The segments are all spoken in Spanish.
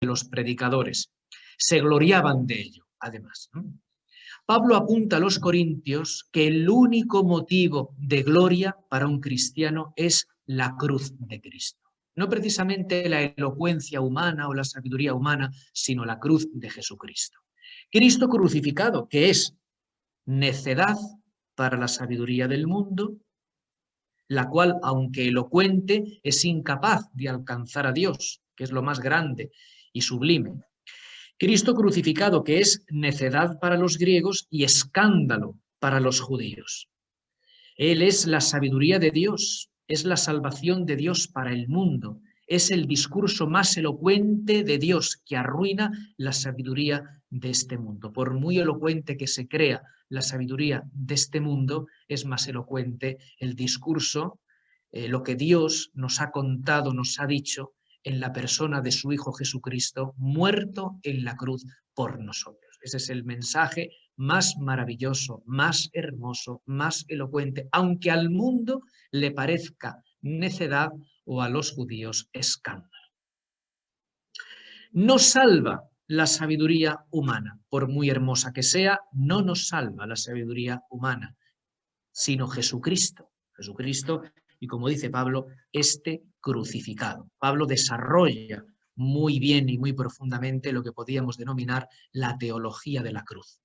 los predicadores. Se gloriaban de ello, además, ¿no? Pablo apunta a los corintios que el único motivo de gloria para un cristiano es la cruz de Cristo. No precisamente la elocuencia humana o la sabiduría humana, sino la cruz de Jesucristo. Cristo crucificado, que es necedad para la sabiduría del mundo, la cual, aunque elocuente, es incapaz de alcanzar a Dios, que es lo más grande y sublime. Cristo crucificado, que es necedad para los griegos y escándalo para los judíos. Él es la sabiduría de Dios, es la salvación de Dios para el mundo, es el discurso más elocuente de Dios que arruina la sabiduría de este mundo. Por muy elocuente que se crea la sabiduría de este mundo, es más elocuente el discurso, lo que Dios nos ha contado, nos ha dicho en la persona de su Hijo Jesucristo, muerto en la cruz por nosotros. Ese es el mensaje más maravilloso, más hermoso, más elocuente, aunque al mundo le parezca necedad o a los judíos escándalo. No salva la sabiduría humana, por muy hermosa que sea, no nos salva la sabiduría humana, sino Jesucristo. Jesucristo, y como dice Pablo, este crucificado. Pablo desarrolla muy bien y muy profundamente lo que podríamos denominar la teología de la cruz.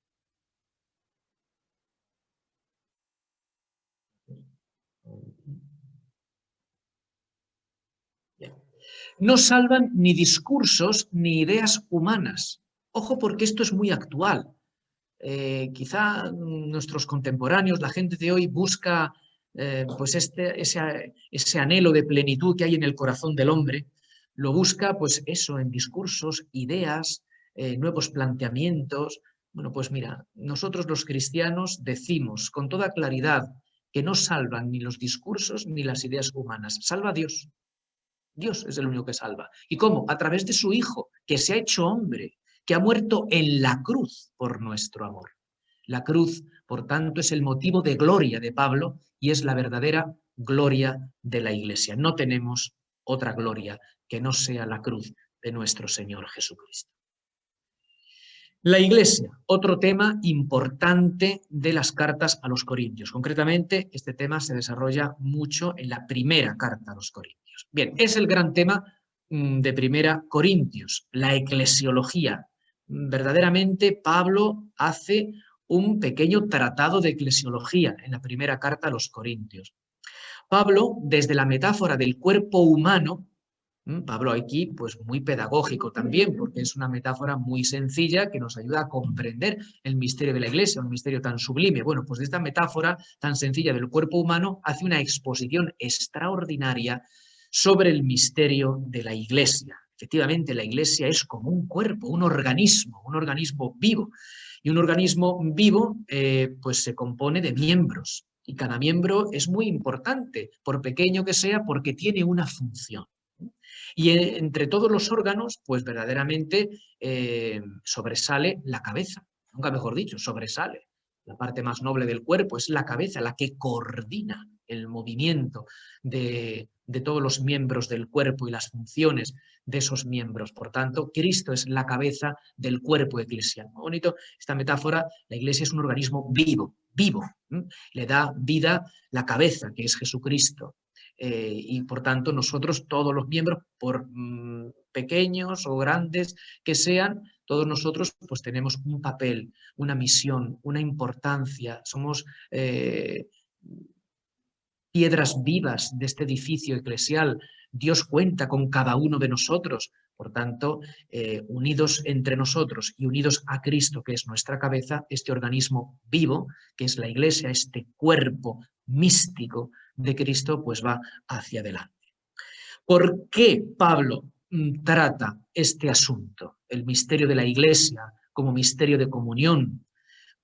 No salvan ni discursos ni ideas humanas. Ojo, porque esto es muy actual. Quizá nuestros contemporáneos, la gente de hoy busca pues ese anhelo de plenitud que hay en el corazón del hombre, lo busca pues eso en discursos, ideas, nuevos planteamientos. Bueno, pues mira, nosotros los cristianos decimos con toda claridad que no salvan ni los discursos ni las ideas humanas, salva a Dios. Dios es el único que salva. ¿Y cómo? A través de su Hijo, que se ha hecho hombre, que ha muerto en la cruz por nuestro amor. La cruz, por tanto, es el motivo de gloria de Pablo y es la verdadera gloria de la Iglesia. No tenemos otra gloria que no sea la cruz de nuestro Señor Jesucristo. La Iglesia, otro tema importante de las cartas a los Corintios. Concretamente, este tema se desarrolla mucho en la primera carta a los Corintios. Bien, es el gran tema de primera Corintios, la eclesiología. Verdaderamente, Pablo hace un pequeño tratado de eclesiología en la primera carta a los Corintios. Pablo, desde la metáfora del cuerpo humano, Pablo aquí, pues muy pedagógico también, porque es una metáfora muy sencilla que nos ayuda a comprender el misterio de la Iglesia, un misterio tan sublime. Bueno, pues de esta metáfora tan sencilla del cuerpo humano hace una exposición extraordinaria sobre el misterio de la Iglesia. Efectivamente, la Iglesia es como un cuerpo, un organismo vivo. Y un organismo vivo, pues se compone de miembros. Y cada miembro es muy importante, por pequeño que sea, porque tiene una función. Y entre todos los órganos, pues verdaderamente sobresale la cabeza, nunca mejor dicho, sobresale. La parte más noble del cuerpo es la cabeza, la que coordina el movimiento de todos los miembros del cuerpo y las funciones de esos miembros. Por tanto, Cristo es la cabeza del cuerpo eclesial. Muy bonito esta metáfora, la Iglesia es un organismo vivo, vivo. Le da vida la cabeza, que es Jesucristo. Y por tanto nosotros, todos los miembros, por pequeños o grandes que sean, todos nosotros pues tenemos un papel, una misión, una importancia, somos piedras vivas de este edificio eclesial. Dios cuenta con cada uno de nosotros, por tanto, unidos entre nosotros y unidos a Cristo, que es nuestra cabeza, este organismo vivo, que es la Iglesia, este cuerpo místico de Cristo, pues va hacia adelante. ¿Por qué Pablo trata este asunto, el misterio de la Iglesia como misterio de comunión?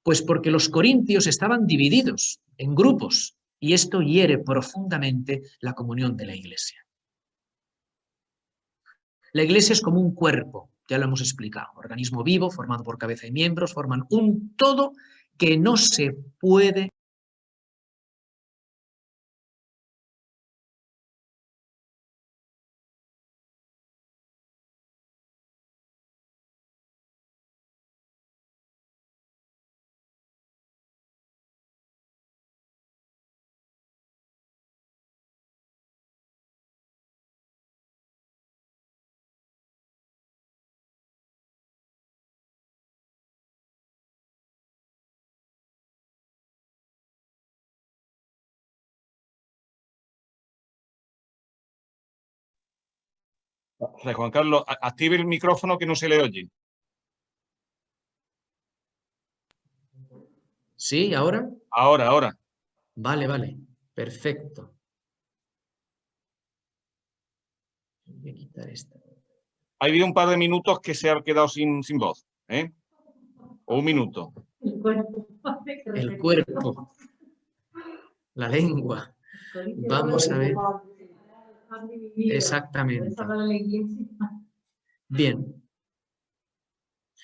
Pues porque los corintios estaban divididos en grupos y esto hiere profundamente la comunión de la Iglesia. La Iglesia es como un cuerpo, ya lo hemos explicado, organismo vivo formado por cabeza y miembros, forman un todo que no se puede Juan Carlos, active el micrófono que no se le oye. ¿Sí? ¿Ahora? Ahora. Vale. Perfecto. Voy a quitar esta. Ha habido un par de minutos que se ha quedado sin voz, ¿eh? O un minuto. El cuerpo. La lengua. Vamos a ver. Exactamente. Bien.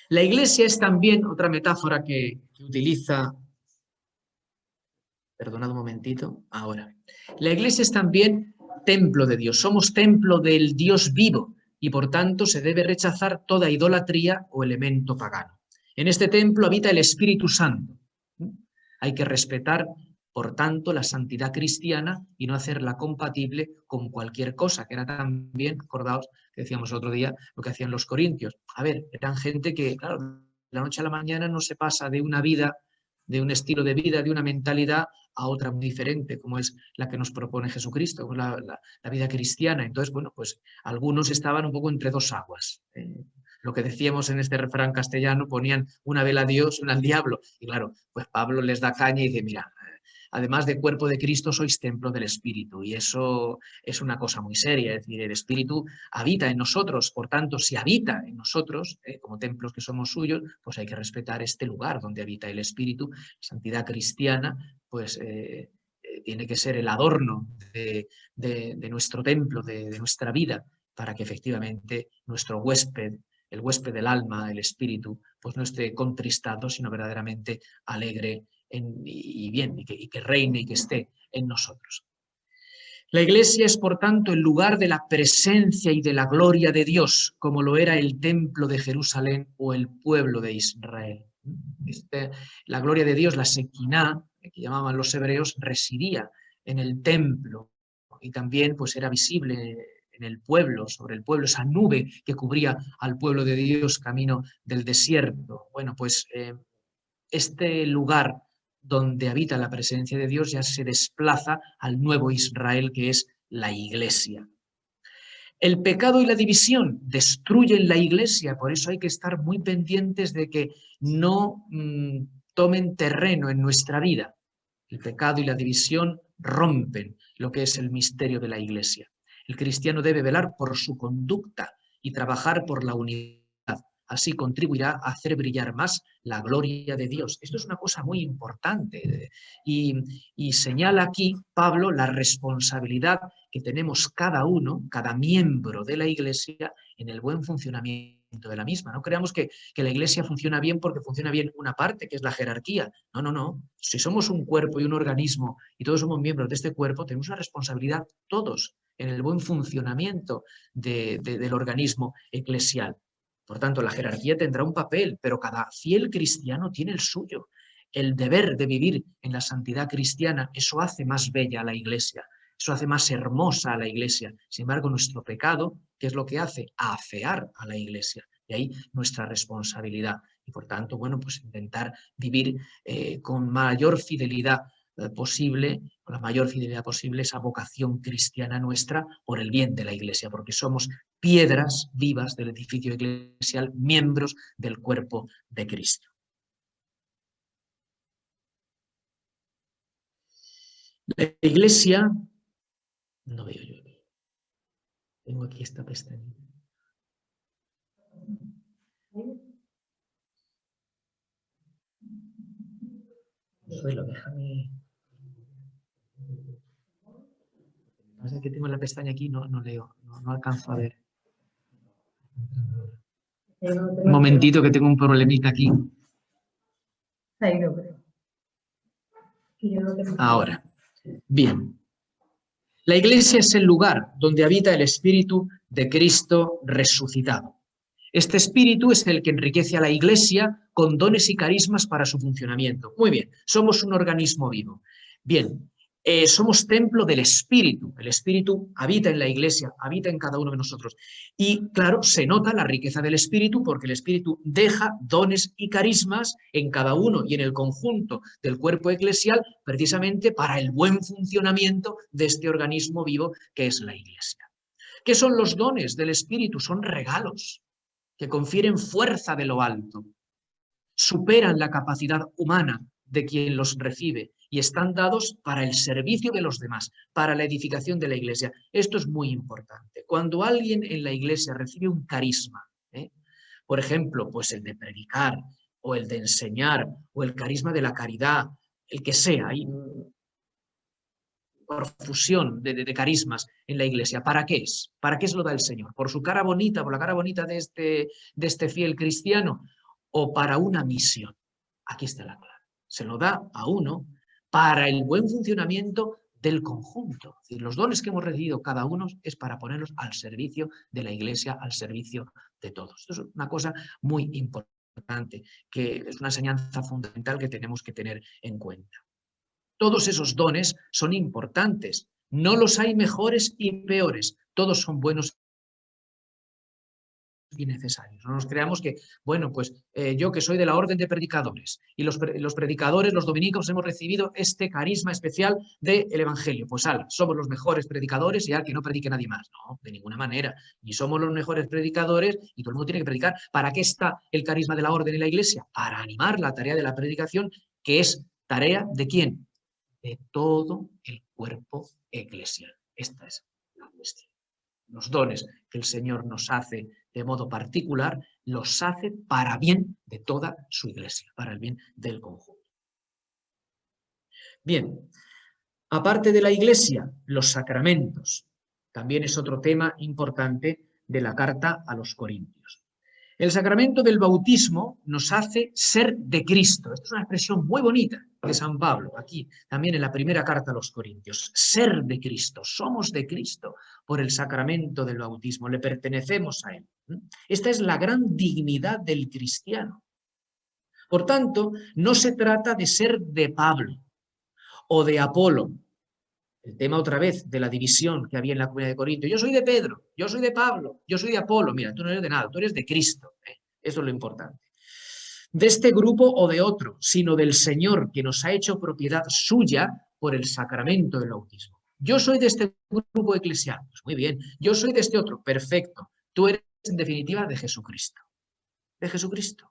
La iglesia es también otra metáfora que utiliza. Perdonad un momentito. Ahora. La iglesia es también templo de Dios. Somos templo del Dios vivo y por tanto se debe rechazar toda idolatría o elemento pagano. En este templo habita el Espíritu Santo. Hay que respetar, por tanto, la santidad cristiana y no hacerla compatible con cualquier cosa, que era también, acordaos, que decíamos el otro día, lo que hacían los corintios. A ver, eran gente que, claro, de la noche a la mañana no se pasa de una vida, de un estilo de vida, de una mentalidad a otra muy diferente, como es la que nos propone Jesucristo, la vida cristiana. Entonces, bueno, pues algunos estaban un poco entre dos aguas. Lo que decíamos en este refrán castellano, ponían una vela a Dios y una al diablo. Y claro, pues Pablo les da caña y dice, mira, además de cuerpo de Cristo, sois templo del Espíritu. Y eso es una cosa muy seria. Es decir, el Espíritu habita en nosotros. Por tanto, si habita en nosotros, como templos que somos suyos, pues hay que respetar este lugar donde habita el Espíritu. Santidad cristiana, pues tiene que ser el adorno de nuestro templo, de nuestra vida, para que efectivamente nuestro huésped, el huésped del alma, el espíritu, pues no esté contristado, sino verdaderamente alegre y bien, y que reine y que esté en nosotros. La iglesia es, por tanto, el lugar de la presencia y de la gloria de Dios, como lo era el templo de Jerusalén o el pueblo de Israel. La gloria de Dios, la Sequiná, que llamaban los hebreos, residía en el templo y también pues era visible en el pueblo, sobre el pueblo, esa nube que cubría al pueblo de Dios camino del desierto. Bueno, pues este lugar donde habita la presencia de Dios ya se desplaza al nuevo Israel, que es la iglesia. El pecado y la división destruyen la iglesia, por eso hay que estar muy pendientes de que no tomen terreno en nuestra vida. El pecado y la división rompen lo que es el misterio de la iglesia. El cristiano debe velar por su conducta y trabajar por la unidad. Así contribuirá a hacer brillar más la gloria de Dios. Esto es una cosa muy importante y señala aquí Pablo la responsabilidad que tenemos cada uno, cada miembro de la iglesia en el buen funcionamiento de la misma. No creamos que la iglesia funciona bien porque funciona bien una parte, que es la jerarquía. No. Si somos un cuerpo y un organismo y todos somos miembros de este cuerpo, tenemos una responsabilidad todos en el buen funcionamiento del organismo eclesial. Por tanto, la jerarquía tendrá un papel, pero cada fiel cristiano tiene el suyo. El deber de vivir en la santidad cristiana, eso hace más bella a la iglesia, eso hace más hermosa a la iglesia. Sin embargo, nuestro pecado, ¿qué es lo que hace? Afear a la iglesia. Y ahí nuestra responsabilidad. Y por tanto, bueno, pues intentar vivir con mayor fidelidad posible, con la mayor fidelidad posible, esa vocación cristiana nuestra por el bien de la iglesia, porque somos piedras vivas del edificio eclesial, miembros del cuerpo de Cristo. La iglesia, no veo yo, tengo aquí esta pestaña. Suelo, déjame. Pasa que tengo la pestaña aquí, no leo, no alcanzo a ver. Un momentito que tengo un problemita aquí. Ahora, bien. La iglesia es el lugar donde habita el Espíritu de Cristo resucitado. Este Espíritu es el que enriquece a la iglesia con dones y carismas para su funcionamiento. Muy bien, somos un organismo vivo. Bien, somos templo del Espíritu. El Espíritu habita en la iglesia, habita en cada uno de nosotros. Y claro, se nota la riqueza del Espíritu porque el Espíritu deja dones y carismas en cada uno y en el conjunto del cuerpo eclesial precisamente para el buen funcionamiento de este organismo vivo que es la iglesia. ¿Qué son los dones del Espíritu? Son regalos que confieren fuerza de lo alto, superan la capacidad humana de quien los recibe y están dados para el servicio de los demás, para la edificación de la iglesia. Esto es muy importante. Cuando alguien en la iglesia recibe un carisma, por ejemplo, pues el de predicar o el de enseñar o el carisma de la caridad, el que sea, hay profusión de carismas en la iglesia. ¿Para qué es? ¿Para qué se lo da el Señor? ¿Por su cara bonita, por la cara bonita de este fiel cristiano? ¿O para una misión? Aquí está la clave. Se lo da a uno para el buen funcionamiento del conjunto. Es decir, los dones que hemos recibido cada uno es para ponerlos al servicio de la iglesia, al servicio de todos. Esto es una cosa muy importante, que es una enseñanza fundamental que tenemos que tener en cuenta. Todos esos dones son importantes. No los hay mejores y peores. Todos son buenos y necesarios. No nos creamos que, bueno, pues yo que soy de la orden de predicadores y los predicadores, los dominicos, hemos recibido este carisma especial del Evangelio. Pues ala, somos los mejores predicadores y ya que no predique nadie más. No, de ninguna manera. Y somos los mejores predicadores y todo el mundo tiene que predicar. ¿Para qué está el carisma de la orden en la iglesia? Para animar la tarea de la predicación, que es tarea ¿de quién? De todo el cuerpo eclesial. Esta es la cuestión. Los dones que el Señor nos hace de modo particular, los hace para bien de toda su iglesia, para el bien del conjunto. Bien, aparte de la iglesia, los sacramentos también es otro tema importante de la carta a los Corintios. El sacramento del bautismo nos hace ser de Cristo. Esta es una expresión muy bonita de San Pablo, aquí también en la primera carta a los Corintios. Ser de Cristo, somos de Cristo por el sacramento del bautismo, le pertenecemos a Él. Esta es la gran dignidad del cristiano. Por tanto, no se trata de ser de Pablo o de Apolo. El tema otra vez de la división que había en la comunidad de Corinto. Yo soy de Pedro, yo soy de Pablo, yo soy de Apolo. Mira, tú no eres de nada, tú eres de Cristo. Eso es lo importante. De este grupo o de otro, sino del Señor que nos ha hecho propiedad suya por el sacramento del bautismo. Yo soy de este grupo eclesial. Pues muy bien. Yo soy de este otro. Perfecto. Tú eres en definitiva de Jesucristo. De Jesucristo.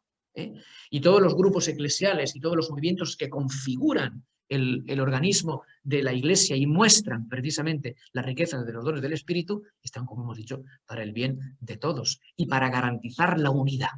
Y todos los grupos eclesiales y todos los movimientos que configuran el organismo de la Iglesia y muestran precisamente las riquezas de los dones del Espíritu, están, como hemos dicho, para el bien de todos y para garantizar la unidad.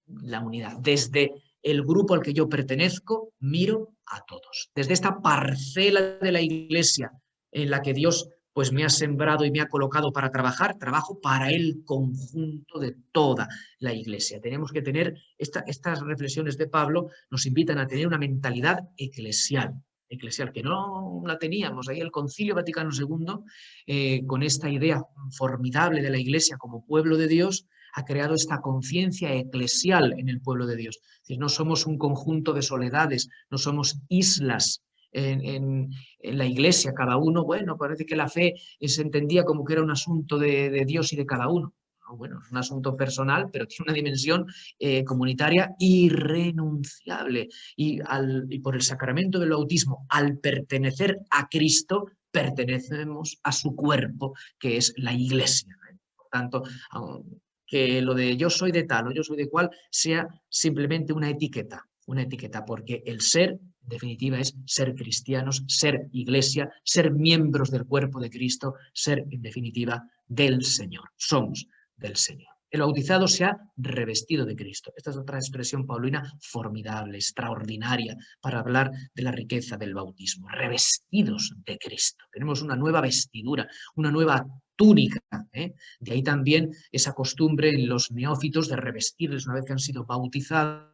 La unidad. Desde el grupo al que yo pertenezco, miro a todos. Desde esta parcela de la Iglesia en la que Dios pues me ha sembrado y me ha colocado para trabajar, trabajo para el conjunto de toda la Iglesia. Tenemos que tener, estas reflexiones de Pablo nos invitan a tener una mentalidad eclesial, que no la teníamos. Ahí el Concilio Vaticano II, con esta idea formidable de la Iglesia como pueblo de Dios, ha creado esta conciencia eclesial en el pueblo de Dios. Es decir, no somos un conjunto de soledades, no somos islas en la iglesia, cada uno, bueno, parece que la fe se entendía como que era un asunto de Dios y de cada uno. No, bueno, es un asunto personal, pero tiene una dimensión comunitaria irrenunciable. Y por el sacramento del bautismo, al pertenecer a Cristo, pertenecemos a su cuerpo, que es la iglesia. Por tanto, que lo de yo soy de tal o yo soy de cual sea simplemente una etiqueta, porque el ser, en definitiva, es ser cristianos, ser iglesia, ser miembros del cuerpo de Cristo, ser, en definitiva, del Señor. Somos del Señor. El bautizado se ha revestido de Cristo. Esta es otra expresión paulina formidable, extraordinaria, para hablar de la riqueza del bautismo. Revestidos de Cristo. Tenemos una nueva vestidura, una nueva túnica. De ahí también esa costumbre en los neófitos de revestirles una vez que han sido bautizados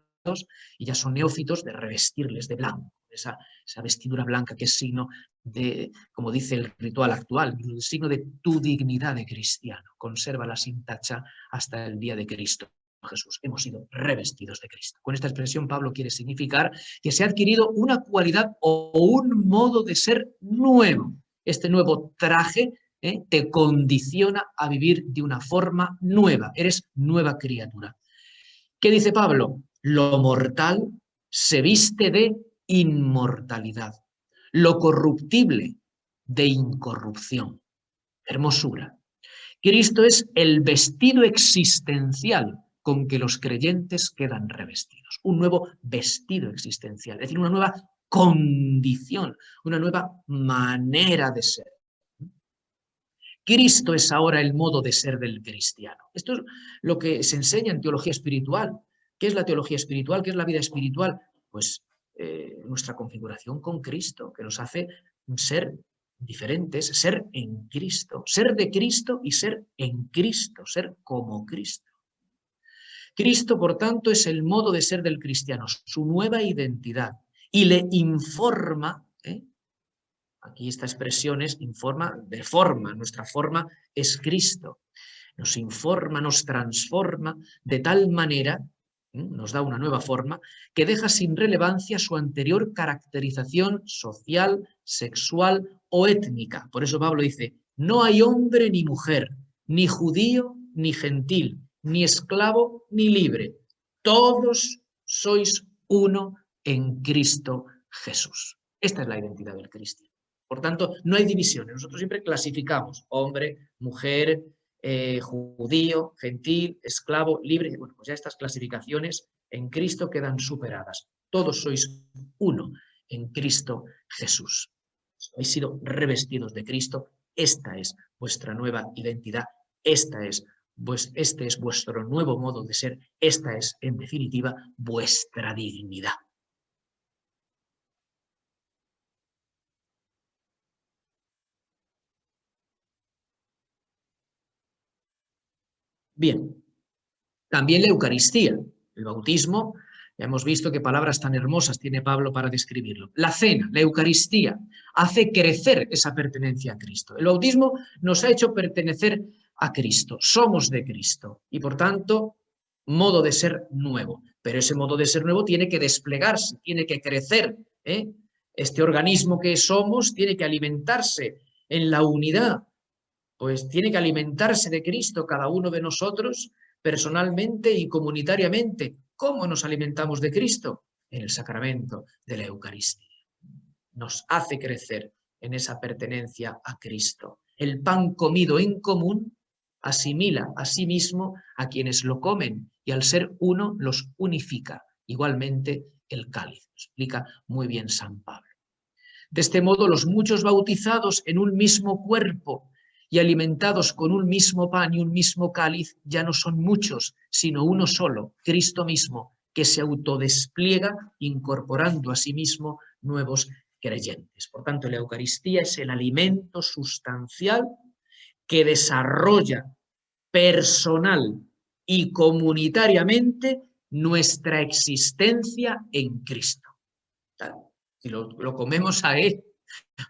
y ya son neófitos, de revestirles de blanco. Esa vestidura blanca que es signo de, como dice el ritual actual, el signo de tu dignidad de cristiano. Consérvala sin tacha hasta el día de Cristo Jesús. Hemos sido revestidos de Cristo. Con esta expresión Pablo quiere significar que se ha adquirido una cualidad o un modo de ser nuevo. Este nuevo traje te condiciona a vivir de una forma nueva. Eres nueva criatura. ¿Qué dice Pablo? Lo mortal se viste de inmortalidad. Lo corruptible de incorrupción. Hermosura. Cristo es el vestido existencial con que los creyentes quedan revestidos. Un nuevo vestido existencial, es decir, una nueva condición, una nueva manera de ser. Cristo es ahora el modo de ser del cristiano. Esto es lo que se enseña en teología espiritual. ¿Qué es la teología espiritual? ¿Qué es la vida espiritual? Pues nuestra configuración con Cristo, que nos hace ser diferentes, ser en Cristo, ser de Cristo y ser en Cristo, ser como Cristo. Cristo, por tanto, es el modo de ser del cristiano, su nueva identidad, y le informa, aquí esta expresión es informa de forma, nuestra forma es Cristo, nos informa, nos transforma de tal manera, nos da una nueva forma, que deja sin relevancia su anterior caracterización social, sexual o étnica. Por eso Pablo dice, no hay hombre ni mujer, ni judío ni gentil, ni esclavo ni libre. Todos sois uno en Cristo Jesús. Esta es la identidad del cristiano. Por tanto, no hay divisiones. Nosotros siempre clasificamos hombre, mujer, judío, gentil, esclavo, libre. Bueno, pues ya estas clasificaciones en Cristo quedan superadas. Todos sois uno en Cristo Jesús. Habéis sido revestidos de Cristo. Esta es vuestra nueva identidad. Este es vuestro nuevo modo de ser. Esta es, en definitiva, vuestra dignidad. Bien, también la Eucaristía, el bautismo, ya hemos visto qué palabras tan hermosas tiene Pablo para describirlo. La cena, la Eucaristía, hace crecer esa pertenencia a Cristo. El bautismo nos ha hecho pertenecer a Cristo, somos de Cristo y por tanto, modo de ser nuevo. Pero ese modo de ser nuevo tiene que desplegarse, tiene que crecer. Este organismo que somos tiene que alimentarse en la unidad. Pues tiene que alimentarse de Cristo cada uno de nosotros personalmente y comunitariamente. ¿Cómo nos alimentamos de Cristo? En el sacramento de la Eucaristía. Nos hace crecer en esa pertenencia a Cristo. El pan comido en común asimila a sí mismo a quienes lo comen y al ser uno los unifica. Igualmente el cáliz. Lo explica muy bien San Pablo. De este modo los muchos bautizados en un mismo cuerpo y alimentados con un mismo pan y un mismo cáliz, ya no son muchos, sino uno solo, Cristo mismo, que se autodespliega incorporando a sí mismo nuevos creyentes. Por tanto, la Eucaristía es el alimento sustancial que desarrolla personal y comunitariamente nuestra existencia en Cristo. Si lo comemos a Él,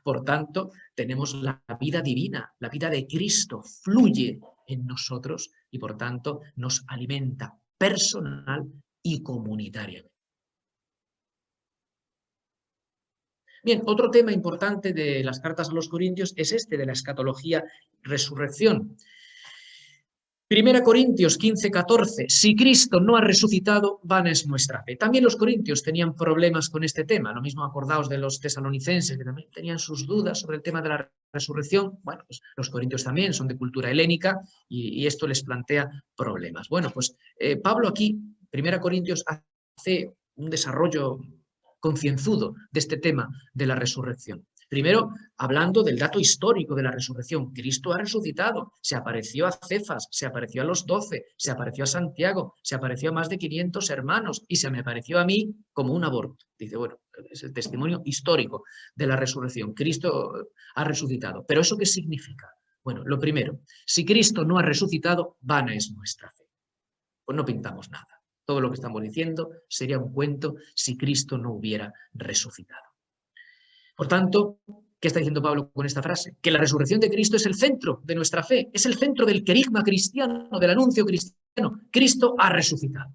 por tanto, tenemos la vida divina, la vida de Cristo fluye en nosotros y por tanto nos alimenta personal y comunitariamente. Bien, otro tema importante de las cartas a los Corintios es este de la escatología resurrección. 1 Corintios 15-14, si Cristo no ha resucitado, vana es nuestra fe. También los corintios tenían problemas con este tema, lo mismo acordaos de los tesalonicenses, que también tenían sus dudas sobre el tema de la resurrección. Bueno, pues los corintios también son de cultura helénica y esto les plantea problemas. Bueno, pues Pablo aquí, 1 Corintios, hace un desarrollo concienzudo de este tema de la resurrección. Primero, hablando del dato histórico de la resurrección. Cristo ha resucitado, se apareció a Cefas, se apareció a los 12, se apareció a Santiago, se apareció a más de 500 hermanos y se me apareció a mí como un aborto. Dice, bueno, es el testimonio histórico de la resurrección. Cristo ha resucitado. ¿Pero eso qué significa? Bueno, lo primero, si Cristo no ha resucitado, vana es nuestra fe. Pues no pintamos nada. Todo lo que estamos diciendo sería un cuento si Cristo no hubiera resucitado. Por tanto, ¿qué está diciendo Pablo con esta frase? Que la resurrección de Cristo es el centro de nuestra fe, es el centro del querigma cristiano, del anuncio cristiano. Cristo ha resucitado.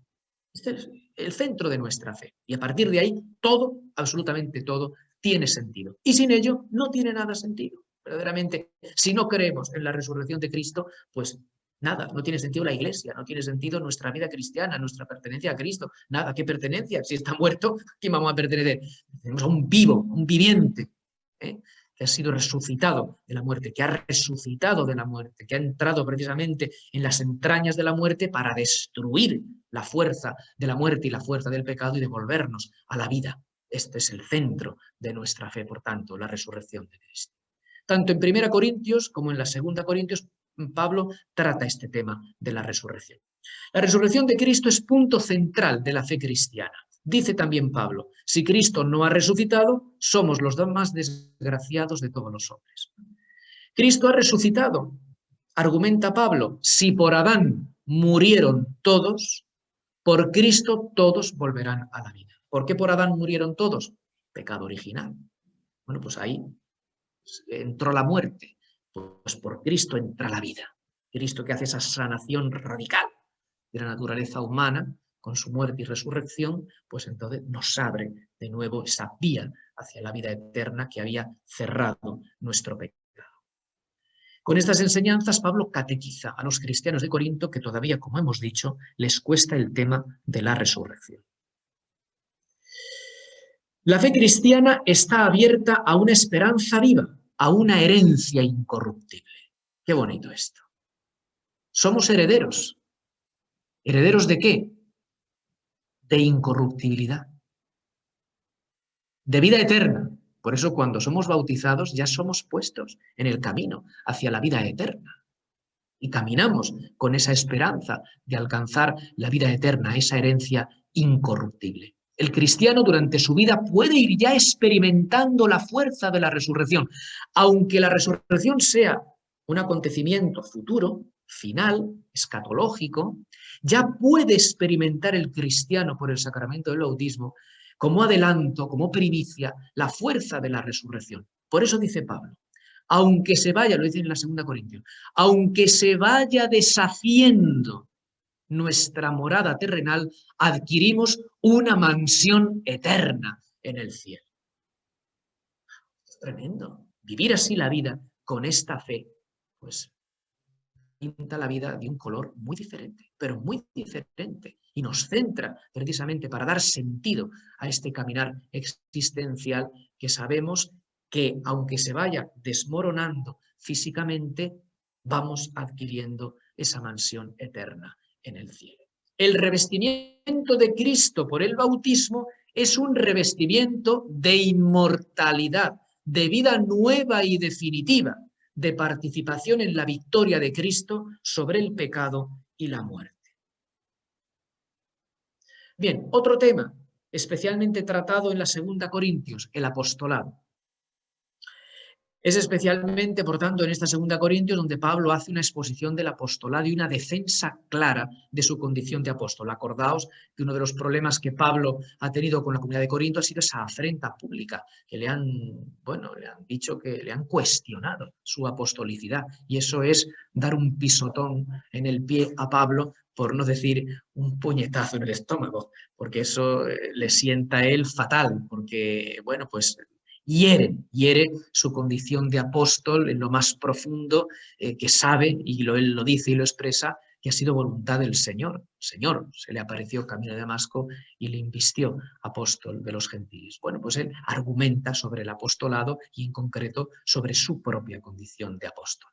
Este es el centro de nuestra fe. Y a partir de ahí, todo, absolutamente todo, tiene sentido. Y sin ello, no tiene nada sentido. Verdaderamente, si no creemos en la resurrección de Cristo, pues nada, no tiene sentido la Iglesia, no tiene sentido nuestra vida cristiana, nuestra pertenencia a Cristo. Nada, ¿qué pertenencia? Si está muerto, ¿quién vamos a pertenecer? Tenemos a un vivo, un viviente, que ha sido resucitado de la muerte, que ha resucitado de la muerte, que ha entrado precisamente en las entrañas de la muerte para destruir la fuerza de la muerte y la fuerza del pecado y devolvernos a la vida. Este es el centro de nuestra fe, por tanto, la resurrección de Cristo. Tanto en 1 Corintios como en la 2 Corintios, Pablo trata este tema de la resurrección. La resurrección de Cristo es punto central de la fe cristiana. Dice también Pablo, si Cristo no ha resucitado, somos los más desgraciados de todos los hombres. Cristo ha resucitado, argumenta Pablo, si por Adán murieron todos, por Cristo todos volverán a la vida. ¿Por qué por Adán murieron todos? Pecado original. Bueno, pues ahí entró la muerte, pues por Cristo entra la vida. Cristo que hace esa sanación radical de la naturaleza humana, con su muerte y resurrección, pues entonces nos abre de nuevo esa vía hacia la vida eterna que había cerrado nuestro pecado. Con estas enseñanzas, Pablo catequiza a los cristianos de Corinto que todavía, como hemos dicho, les cuesta el tema de la resurrección. La fe cristiana está abierta a una esperanza viva, a una herencia incorruptible. Qué bonito esto. Somos herederos. ¿Herederos de qué? De incorruptibilidad, de vida eterna. Por eso cuando somos bautizados ya somos puestos en el camino hacia la vida eterna. Y caminamos con esa esperanza de alcanzar la vida eterna, esa herencia incorruptible. El cristiano durante su vida puede ir ya experimentando la fuerza de la resurrección, aunque la resurrección sea un acontecimiento futuro, final, escatológico, ya puede experimentar el cristiano por el sacramento del bautismo como adelanto, como primicia, la fuerza de la resurrección. Por eso dice Pablo, aunque se vaya, lo dice en la 2 Corintios, aunque se vaya deshaciendo nuestra morada terrenal, adquirimos una mansión eterna en el cielo. Es tremendo. Vivir así la vida con esta fe, pues pinta la vida de un color muy diferente, pero muy diferente, y nos centra precisamente para dar sentido a este caminar existencial que sabemos que, aunque se vaya desmoronando físicamente, vamos adquiriendo esa mansión eterna en el cielo. El revestimiento de Cristo por el bautismo es un revestimiento de inmortalidad, de vida nueva y definitiva, de participación en la victoria de Cristo sobre el pecado y la muerte. Bien, otro tema especialmente tratado en la 2 Corintios, el apostolado. Es especialmente, por tanto, en esta 2 Corintios donde Pablo hace una exposición del apostolado y una defensa clara de su condición de apóstol. Acordaos que uno de los problemas que Pablo ha tenido con la comunidad de Corinto ha sido esa afrenta pública, que le han dicho que le han cuestionado su apostolicidad, y eso es dar un pisotón en el pie a Pablo, por no decir un puñetazo en el estómago, porque eso le sienta a él fatal, porque, bueno, pues hiere su condición de apóstol en lo más profundo, que sabe, y él lo dice y lo expresa, que ha sido voluntad del Señor. El Señor se le apareció camino de Damasco y le invistió apóstol de los gentiles. Bueno, pues él argumenta sobre el apostolado y en concreto sobre su propia condición de apóstol.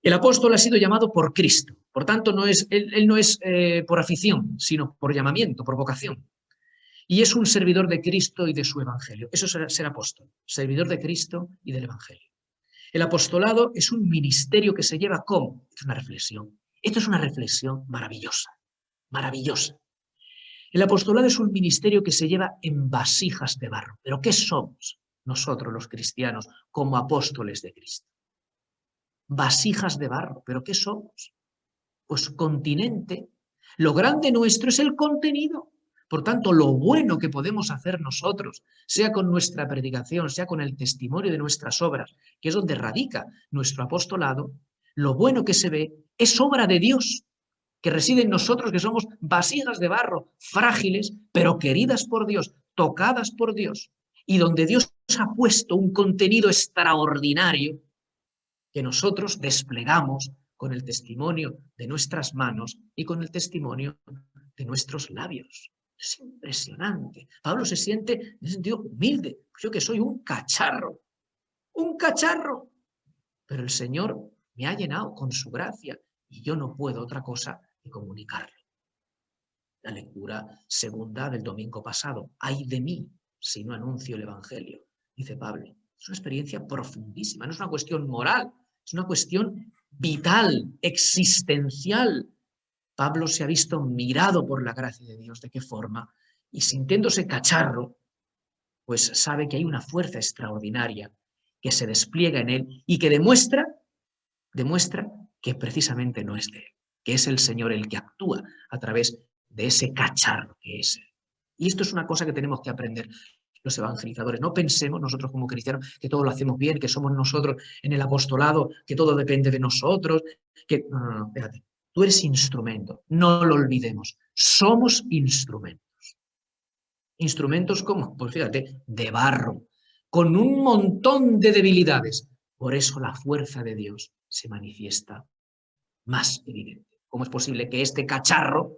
El apóstol ha sido llamado por Cristo, por tanto él no es por afición, sino por llamamiento, por vocación. Y es un servidor de Cristo y de su evangelio. Eso es ser apóstol, servidor de Cristo y del evangelio. El apostolado es un ministerio que se lleva ¿cómo? Es una reflexión. Esto es una reflexión maravillosa, maravillosa. El apostolado es un ministerio que se lleva en vasijas de barro. ¿Pero qué somos nosotros los cristianos como apóstoles de Cristo? Vasijas de barro. ¿Pero qué somos? Pues continente. Lo grande nuestro es el contenido. Por tanto, lo bueno que podemos hacer nosotros, sea con nuestra predicación, sea con el testimonio de nuestras obras, que es donde radica nuestro apostolado, lo bueno que se ve es obra de Dios, que reside en nosotros, que somos vasijas de barro, frágiles, pero queridas por Dios, tocadas por Dios, y donde Dios ha puesto un contenido extraordinario que nosotros desplegamos con el testimonio de nuestras manos y con el testimonio de nuestros labios. Es impresionante. Pablo se siente en ese sentido humilde. Yo que soy un cacharro. un cacharro. Pero el Señor me ha llenado con su gracia y yo no puedo otra cosa que comunicarlo. La lectura segunda del domingo pasado. ¡Ay de mí si no anuncio el Evangelio!, dice Pablo. Es una experiencia profundísima, no es una cuestión moral, es una cuestión vital, existencial. Pablo se ha visto mirado por la gracia de Dios. ¿De qué forma? Y sintiéndose cacharro, pues sabe que hay una fuerza extraordinaria que se despliega en él y que demuestra que precisamente no es de él, que es el Señor el que actúa a través de ese cacharro que es él. Y esto es una cosa que tenemos que aprender los evangelizadores. No pensemos nosotros como cristianos que todo lo hacemos bien, que somos nosotros en el apostolado, que todo depende de nosotros. Que... No, espérate. Tú eres instrumento, no lo olvidemos. Somos instrumentos. ¿Instrumentos cómo? Pues fíjate, de barro, con un montón de debilidades. Por eso la fuerza de Dios se manifiesta más evidente. ¿Cómo es posible que este cacharro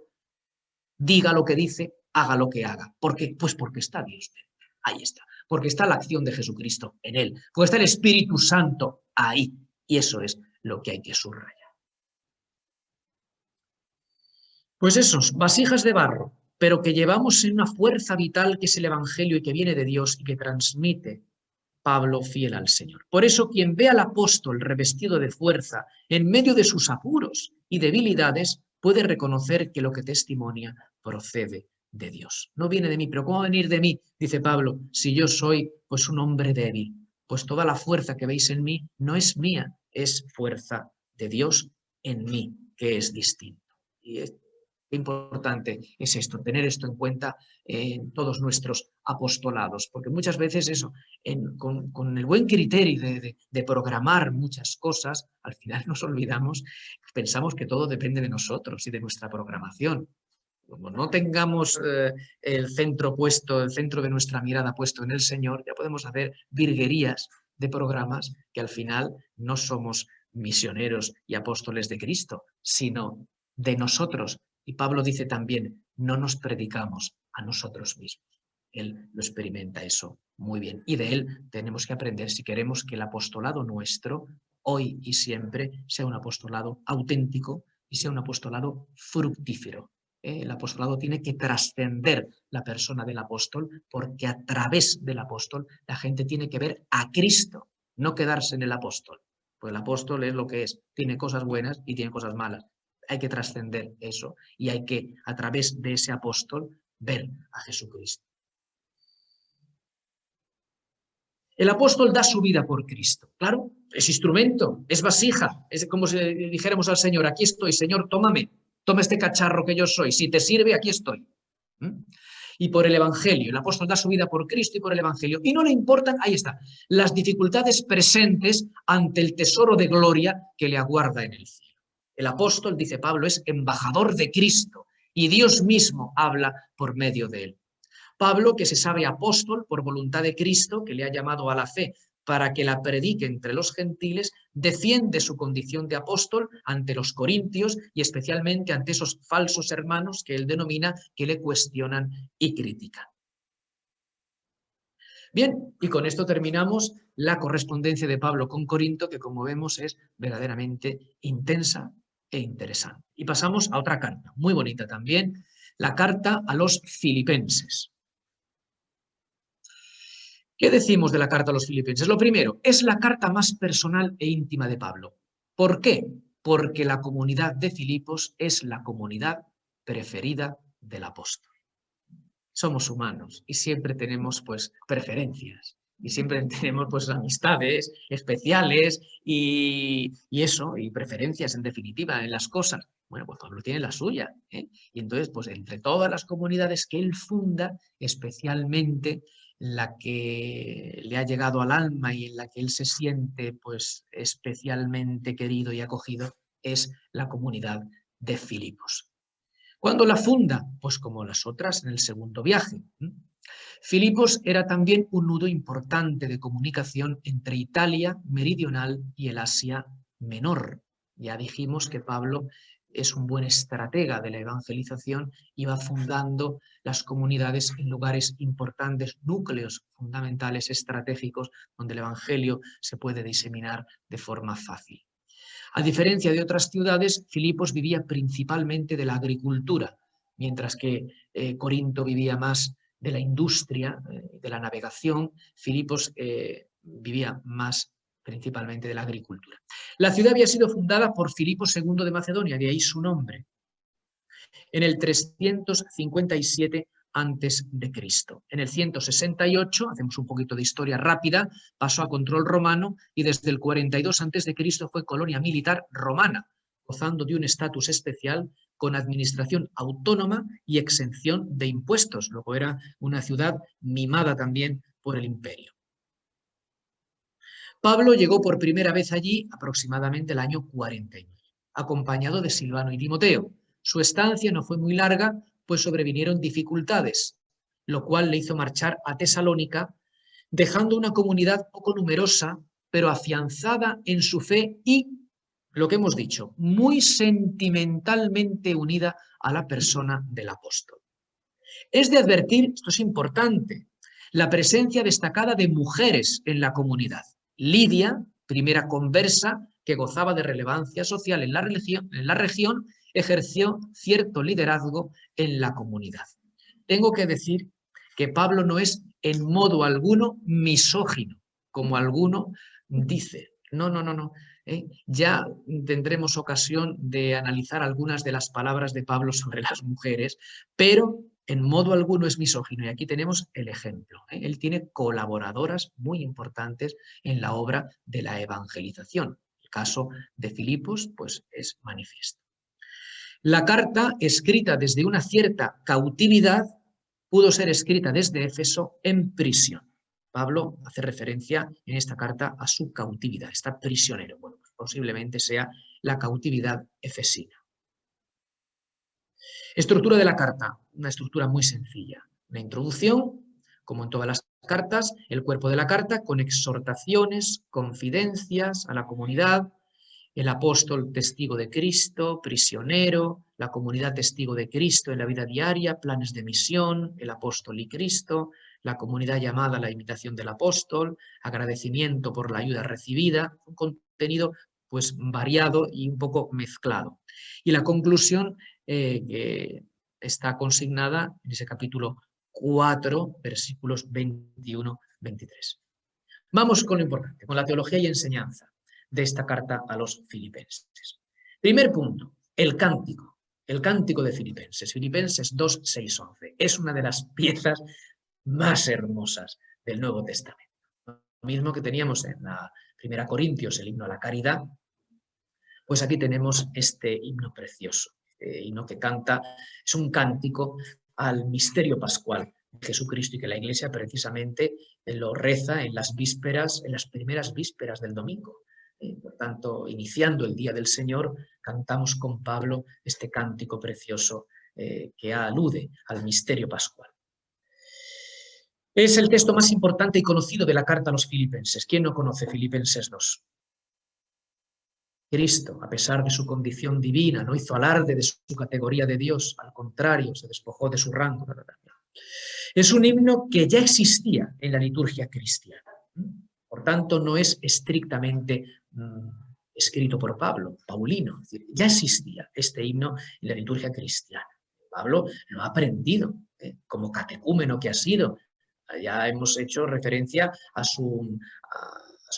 diga lo que dice, haga lo que haga? ¿Por qué? Pues porque está Dios dentro. Ahí está. Porque está la acción de Jesucristo en él. Porque está el Espíritu Santo ahí. Y eso es lo que hay que subrayar. Pues esos, vasijas de barro, pero que llevamos en una fuerza vital que es el Evangelio y que viene de Dios y que transmite Pablo fiel al Señor. Por eso quien ve al apóstol revestido de fuerza en medio de sus apuros y debilidades puede reconocer que lo que testimonia procede de Dios. No viene de mí, pero ¿cómo va a venir de mí? Dice Pablo, si yo soy pues un hombre débil, pues toda la fuerza que veis en mí no es mía, es fuerza de Dios en mí, que es distinto. Y qué importante es esto, tener esto en cuenta en todos nuestros apostolados, porque muchas veces eso, con el buen criterio de programar muchas cosas, al final nos olvidamos, pensamos que todo depende de nosotros y de nuestra programación. Como no tengamos el centro de nuestra mirada puesto en el Señor, ya podemos hacer virguerías de programas que al final no somos misioneros y apóstoles de Cristo, sino de nosotros. Y Pablo dice también, no nos predicamos a nosotros mismos. Él lo experimenta eso muy bien. Y de él tenemos que aprender si queremos que el apostolado nuestro, hoy y siempre, sea un apostolado auténtico y sea un apostolado fructífero. El apostolado tiene que trascender la persona del apóstol, porque a través del apóstol la gente tiene que ver a Cristo, no quedarse en el apóstol. Pues el apóstol es lo que es, tiene cosas buenas y tiene cosas malas. Hay que trascender eso y hay que, a través de ese apóstol, ver a Jesucristo. El apóstol da su vida por Cristo. Claro, es instrumento, es vasija, es como si dijéramos al Señor, aquí estoy, Señor, tómame, toma este cacharro que yo soy, si te sirve, aquí estoy. Y por el Evangelio, el apóstol da su vida por Cristo y por el Evangelio. Y no le importan, ahí está, las dificultades presentes ante el tesoro de gloria que le aguarda en el cielo. El apóstol, dice Pablo, es embajador de Cristo y Dios mismo habla por medio de él. Pablo, que se sabe apóstol por voluntad de Cristo, que le ha llamado a la fe para que la predique entre los gentiles, defiende su condición de apóstol ante los corintios y especialmente ante esos falsos hermanos que él denomina que le cuestionan y critican. Bien, y con esto terminamos la correspondencia de Pablo con Corinto, que como vemos es verdaderamente intensa e interesante. Y pasamos a otra carta, muy bonita también, la carta a los filipenses. ¿Qué decimos de la carta a los filipenses? Lo primero, es la carta más personal e íntima de Pablo. ¿Por qué? Porque la comunidad de Filipos es la comunidad preferida del apóstol. Somos humanos y siempre tenemos pues preferencias y siempre tenemos pues amistades especiales y eso, y preferencias en definitiva en las cosas. Bueno, pues Pablo tiene la suya, ¿eh? Y entonces pues entre todas las comunidades que él funda, especialmente la que le ha llegado al alma y en la que él se siente pues especialmente querido y acogido, es la comunidad de Filipos. ¿Cuándo la funda? Pues como las otras en el segundo viaje. Filipos era también un nudo importante de comunicación entre Italia meridional y el Asia menor. Ya dijimos que Pablo es un buen estratega de la evangelización y va fundando las comunidades en lugares importantes, núcleos fundamentales, estratégicos, donde el evangelio se puede diseminar de forma fácil. A diferencia de otras ciudades, Filipos vivía principalmente de la agricultura, mientras que Corinto vivía más de la industria, de la navegación. Filipos vivía más principalmente de la agricultura. La ciudad había sido fundada por Filipo II de Macedonia, de ahí su nombre, en el 357 a.C. En el 168, hacemos un poquito de historia rápida, pasó a control romano y desde el 42 a.C. fue colonia militar romana, gozando de un estatus especial con administración autónoma y exención de impuestos. Luego era una ciudad mimada también por el imperio. Pablo llegó por primera vez allí aproximadamente el año 49, acompañado de Silvano y Timoteo. Su estancia no fue muy larga, pues sobrevinieron dificultades, lo cual le hizo marchar a Tesalónica, dejando una comunidad poco numerosa, pero afianzada en su fe y, lo que hemos dicho, muy sentimentalmente unida a la persona del apóstol. Es de advertir, esto es importante, la presencia destacada de mujeres en la comunidad. Lidia, primera conversa que gozaba de relevancia social en la región, ejerció cierto liderazgo en la comunidad. Tengo que decir que Pablo no es en modo alguno misógino, como alguno dice. No. Ya tendremos ocasión de analizar algunas de las palabras de Pablo sobre las mujeres, pero en modo alguno es misógino. Y aquí tenemos el ejemplo. Él tiene colaboradoras muy importantes en la obra de la evangelización. El caso de Filipos, pues, es manifiesto. La carta, escrita desde una cierta cautividad, pudo ser escrita desde Éfeso en prisión. Pablo hace referencia en esta carta a su cautividad, está prisionero. Bueno, pues posiblemente sea la cautividad efesina. Estructura de la carta, una estructura muy sencilla. Una introducción, como en todas las cartas, el cuerpo de la carta con exhortaciones, confidencias a la comunidad, el apóstol testigo de Cristo, prisionero, la comunidad testigo de Cristo en la vida diaria, planes de misión, el apóstol y Cristo, la comunidad llamada a la imitación del apóstol, agradecimiento por la ayuda recibida, un contenido pues variado y un poco mezclado. Y la conclusión que está consignada en ese capítulo 4, versículos 21-23. Vamos con lo importante, con la teología y enseñanza de esta carta a los filipenses. Primer punto, el cántico de Filipenses, Filipenses 2, 6, 11. Es una de las piezas más hermosas del Nuevo Testamento. Lo mismo que teníamos en la Primera Corintios, el himno a la caridad, pues aquí tenemos este himno precioso, himno que canta, es un cántico al misterio pascual de Jesucristo y que la Iglesia precisamente lo reza en las vísperas, en las primeras vísperas del domingo. Por tanto, iniciando el Día del Señor, cantamos con Pablo este cántico precioso que alude al misterio pascual. Es el texto más importante y conocido de la carta a los filipenses. ¿Quién no conoce Filipenses 2? Cristo, a pesar de su condición divina, no hizo alarde de su categoría de Dios, al contrario, se despojó de su rango. Es un himno que ya existía en la liturgia cristiana. Por tanto, no es estrictamente escrito por Pablo, paulino. Es decir, ya existía este himno en la liturgia cristiana. Pablo lo ha aprendido como catecúmeno que ha sido. Ya hemos hecho referencia a su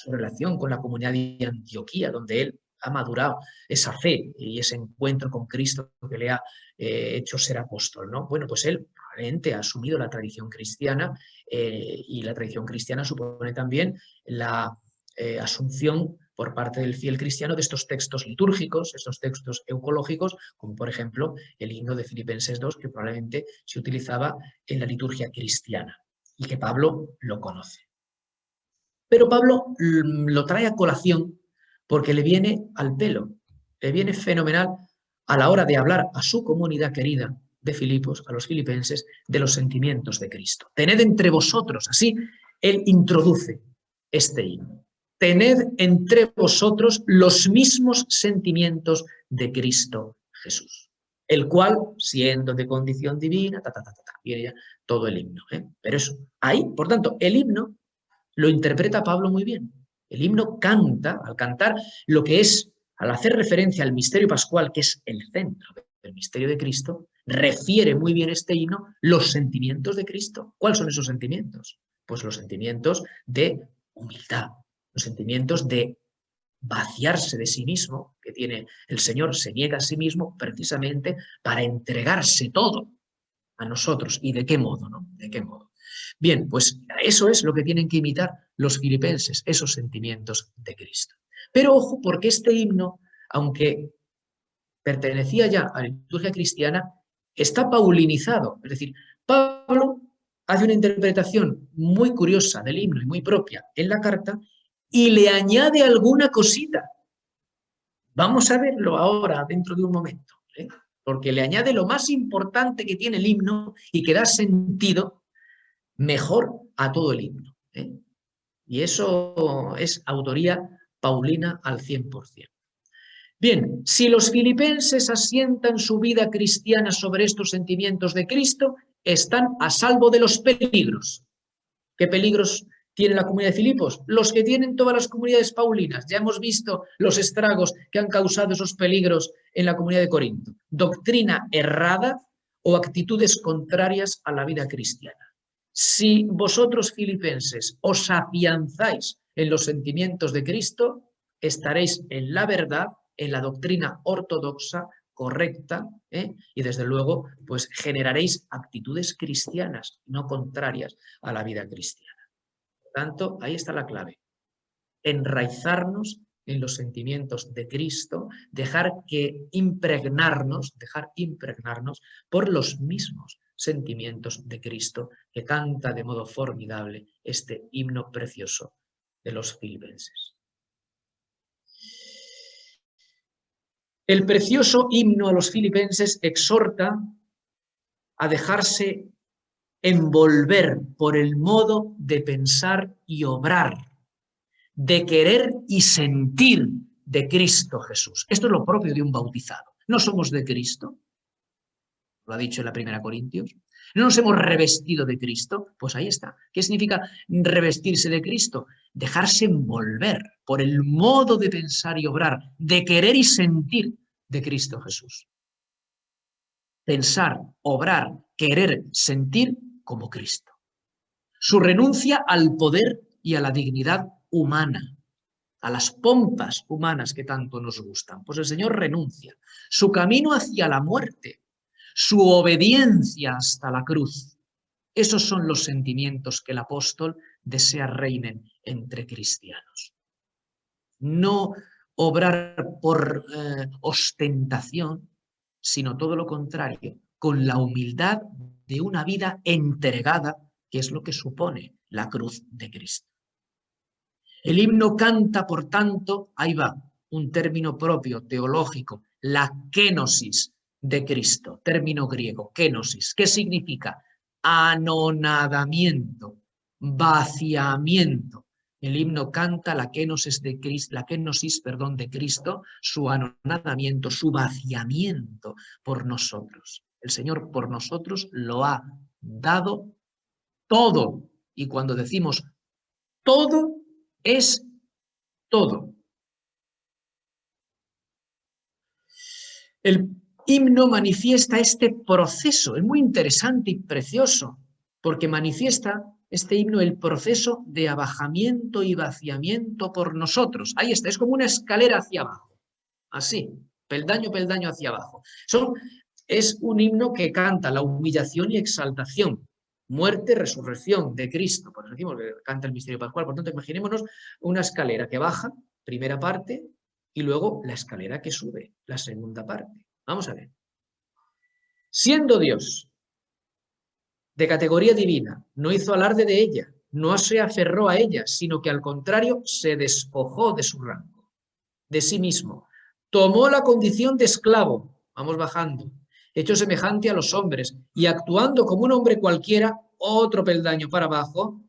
relación con la comunidad de Antioquía, donde él ha madurado esa fe y ese encuentro con Cristo que le ha hecho ser apóstol, ¿no? Bueno, pues él probablemente ha asumido la tradición cristiana y la tradición cristiana supone también la asunción por parte del fiel cristiano de estos textos litúrgicos, estos textos eucológicos, como por ejemplo el himno de Filipenses 2, que probablemente se utilizaba en la liturgia cristiana y que Pablo lo conoce. Pero Pablo lo trae a colación porque le viene al pelo, le viene fenomenal a la hora de hablar a su comunidad querida de Filipos, a los filipenses, de los sentimientos de Cristo. Tened entre vosotros, así él introduce este himno. Tened entre vosotros los mismos sentimientos de Cristo Jesús, el cual, siendo de condición divina, viene ya todo el himno. Pero eso, ahí, por tanto, el himno lo interpreta Pablo muy bien. El himno canta, al cantar lo que es, al hacer referencia al misterio pascual, que es el centro del misterio de Cristo, refiere muy bien este himno los sentimientos de Cristo. ¿Cuáles son esos sentimientos? Pues los sentimientos de humildad, los sentimientos de vaciarse de sí mismo, que tiene el Señor, se niega a sí mismo precisamente para entregarse todo a nosotros. ¿Y de qué modo, no? ¿De qué modo? Bien, pues eso es lo que tienen que imitar los filipenses, esos sentimientos de Cristo. Pero ojo, porque este himno, aunque pertenecía ya a la liturgia cristiana, está paulinizado. Es decir, Pablo hace una interpretación muy curiosa del himno y muy propia en la carta y le añade alguna cosita. Vamos a verlo ahora, dentro de un momento, porque le añade lo más importante que tiene el himno y que da sentido mejor a todo el himno. Y eso es autoría paulina al 100%. Bien, si los filipenses asientan su vida cristiana sobre estos sentimientos de Cristo, están a salvo de los peligros. ¿Qué peligros tiene la comunidad de Filipos? Los que tienen todas las comunidades paulinas. Ya hemos visto los estragos que han causado esos peligros en la comunidad de Corinto. Doctrina errada o actitudes contrarias a la vida cristiana. Si vosotros, filipenses, os afianzáis en los sentimientos de Cristo, estaréis en la verdad, en la doctrina ortodoxa, correcta, y desde luego, pues generaréis actitudes cristianas, no contrarias a la vida cristiana. Por tanto, ahí está la clave. Enraizarnos en los sentimientos de Cristo, dejar impregnarnos por los mismos sentimientos de Cristo que canta de modo formidable este himno precioso de los filipenses. El precioso himno a los filipenses exhorta a dejarse envolver por el modo de pensar y obrar, de querer y sentir de Cristo Jesús. Esto es lo propio de un bautizado. No somos de Cristo, lo ha dicho en la primera Corintios. No nos hemos revestido de Cristo, pues ahí está. ¿Qué significa revestirse de Cristo? Dejarse envolver por el modo de pensar y obrar, de querer y sentir de Cristo Jesús. Pensar, obrar, querer, sentir como Cristo. Su renuncia al poder y a la dignidad humana, a las pompas humanas que tanto nos gustan. Pues el Señor renuncia. Su camino hacia la muerte, su obediencia hasta la cruz. Esos son los sentimientos que el apóstol desea reinen entre cristianos. No obrar por ostentación, sino todo lo contrario, con la humildad de una vida entregada, que es lo que supone la cruz de Cristo. El himno canta, por tanto, ahí va, un término propio, teológico, la kénosis de Cristo, término griego, kénosis. ¿Qué significa? Anonadamiento, vaciamiento. El himno canta la kénosis de Cristo, su anonadamiento, su vaciamiento por nosotros. El Señor por nosotros lo ha dado todo. Y cuando decimos todo, es todo. El himno manifiesta este proceso, es muy interesante y precioso, porque manifiesta este himno el proceso de abajamiento y vaciamiento por nosotros. Ahí está, es como una escalera hacia abajo, así, peldaño, peldaño hacia abajo. Es un himno que canta la humillación y exaltación, muerte, resurrección de Cristo. Por eso decimos que canta el misterio pascual. Por tanto, imaginémonos una escalera que baja, primera parte, y luego la escalera que sube, la segunda parte. Vamos a ver. Siendo Dios de categoría divina, no hizo alarde de ella, no se aferró a ella, sino que al contrario se despojó de su rango, de sí mismo. Tomó la condición de esclavo, vamos bajando, hecho semejante a los hombres, y actuando como un hombre cualquiera, otro peldaño para abajo,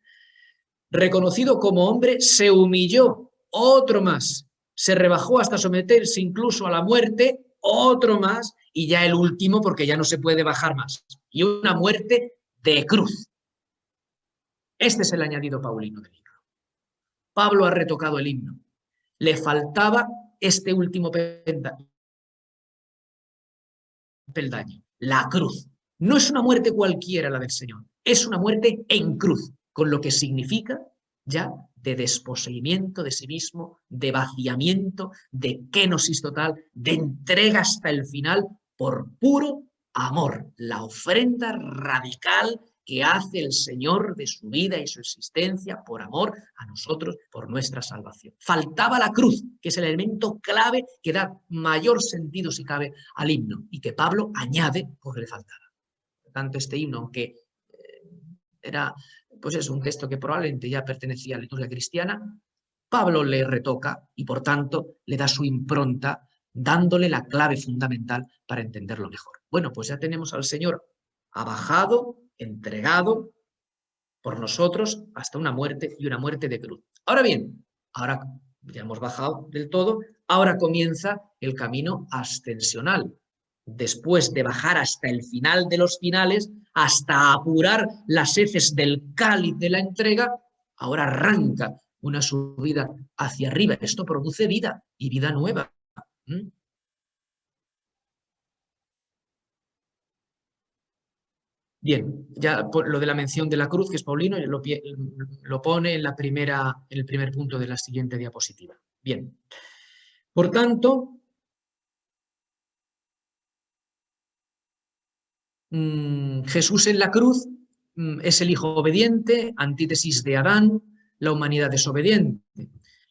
reconocido como hombre, se humilló, otro más, se rebajó hasta someterse incluso a la muerte otro más y ya el último porque ya no se puede bajar más. Y una muerte de cruz. Este es el añadido paulino del himno. Pablo ha retocado el himno. Le faltaba este último peldaño, la cruz. No es una muerte cualquiera la del Señor, es una muerte en cruz, con lo que significa ya de desposeimiento de sí mismo, de vaciamiento, de kenosis total, de entrega hasta el final por puro amor, la ofrenda radical que hace el Señor de su vida y su existencia por amor a nosotros, por nuestra salvación. Faltaba la cruz, que es el elemento clave que da mayor sentido, si cabe, al himno, y que Pablo añade porque le faltaba. Por tanto, este himno, aunque era pues es un texto que probablemente ya pertenecía a la liturgia cristiana, Pablo le retoca y por tanto le da su impronta, dándole la clave fundamental para entenderlo mejor. Bueno, pues ya tenemos al Señor abajado, entregado por nosotros hasta una muerte y una muerte de cruz. Ahora bien, ahora ya hemos bajado del todo, ahora comienza el camino ascensional. Después de bajar hasta el final de los finales, hasta apurar las heces del cáliz de la entrega, ahora arranca una subida hacia arriba. Esto produce vida y vida nueva. Bien, ya lo de la mención de la cruz, que es Paulino, lo pone en el primer punto de la siguiente diapositiva. Bien, por tanto, Jesús en la cruz es el Hijo obediente, antítesis de Adán, la humanidad desobediente.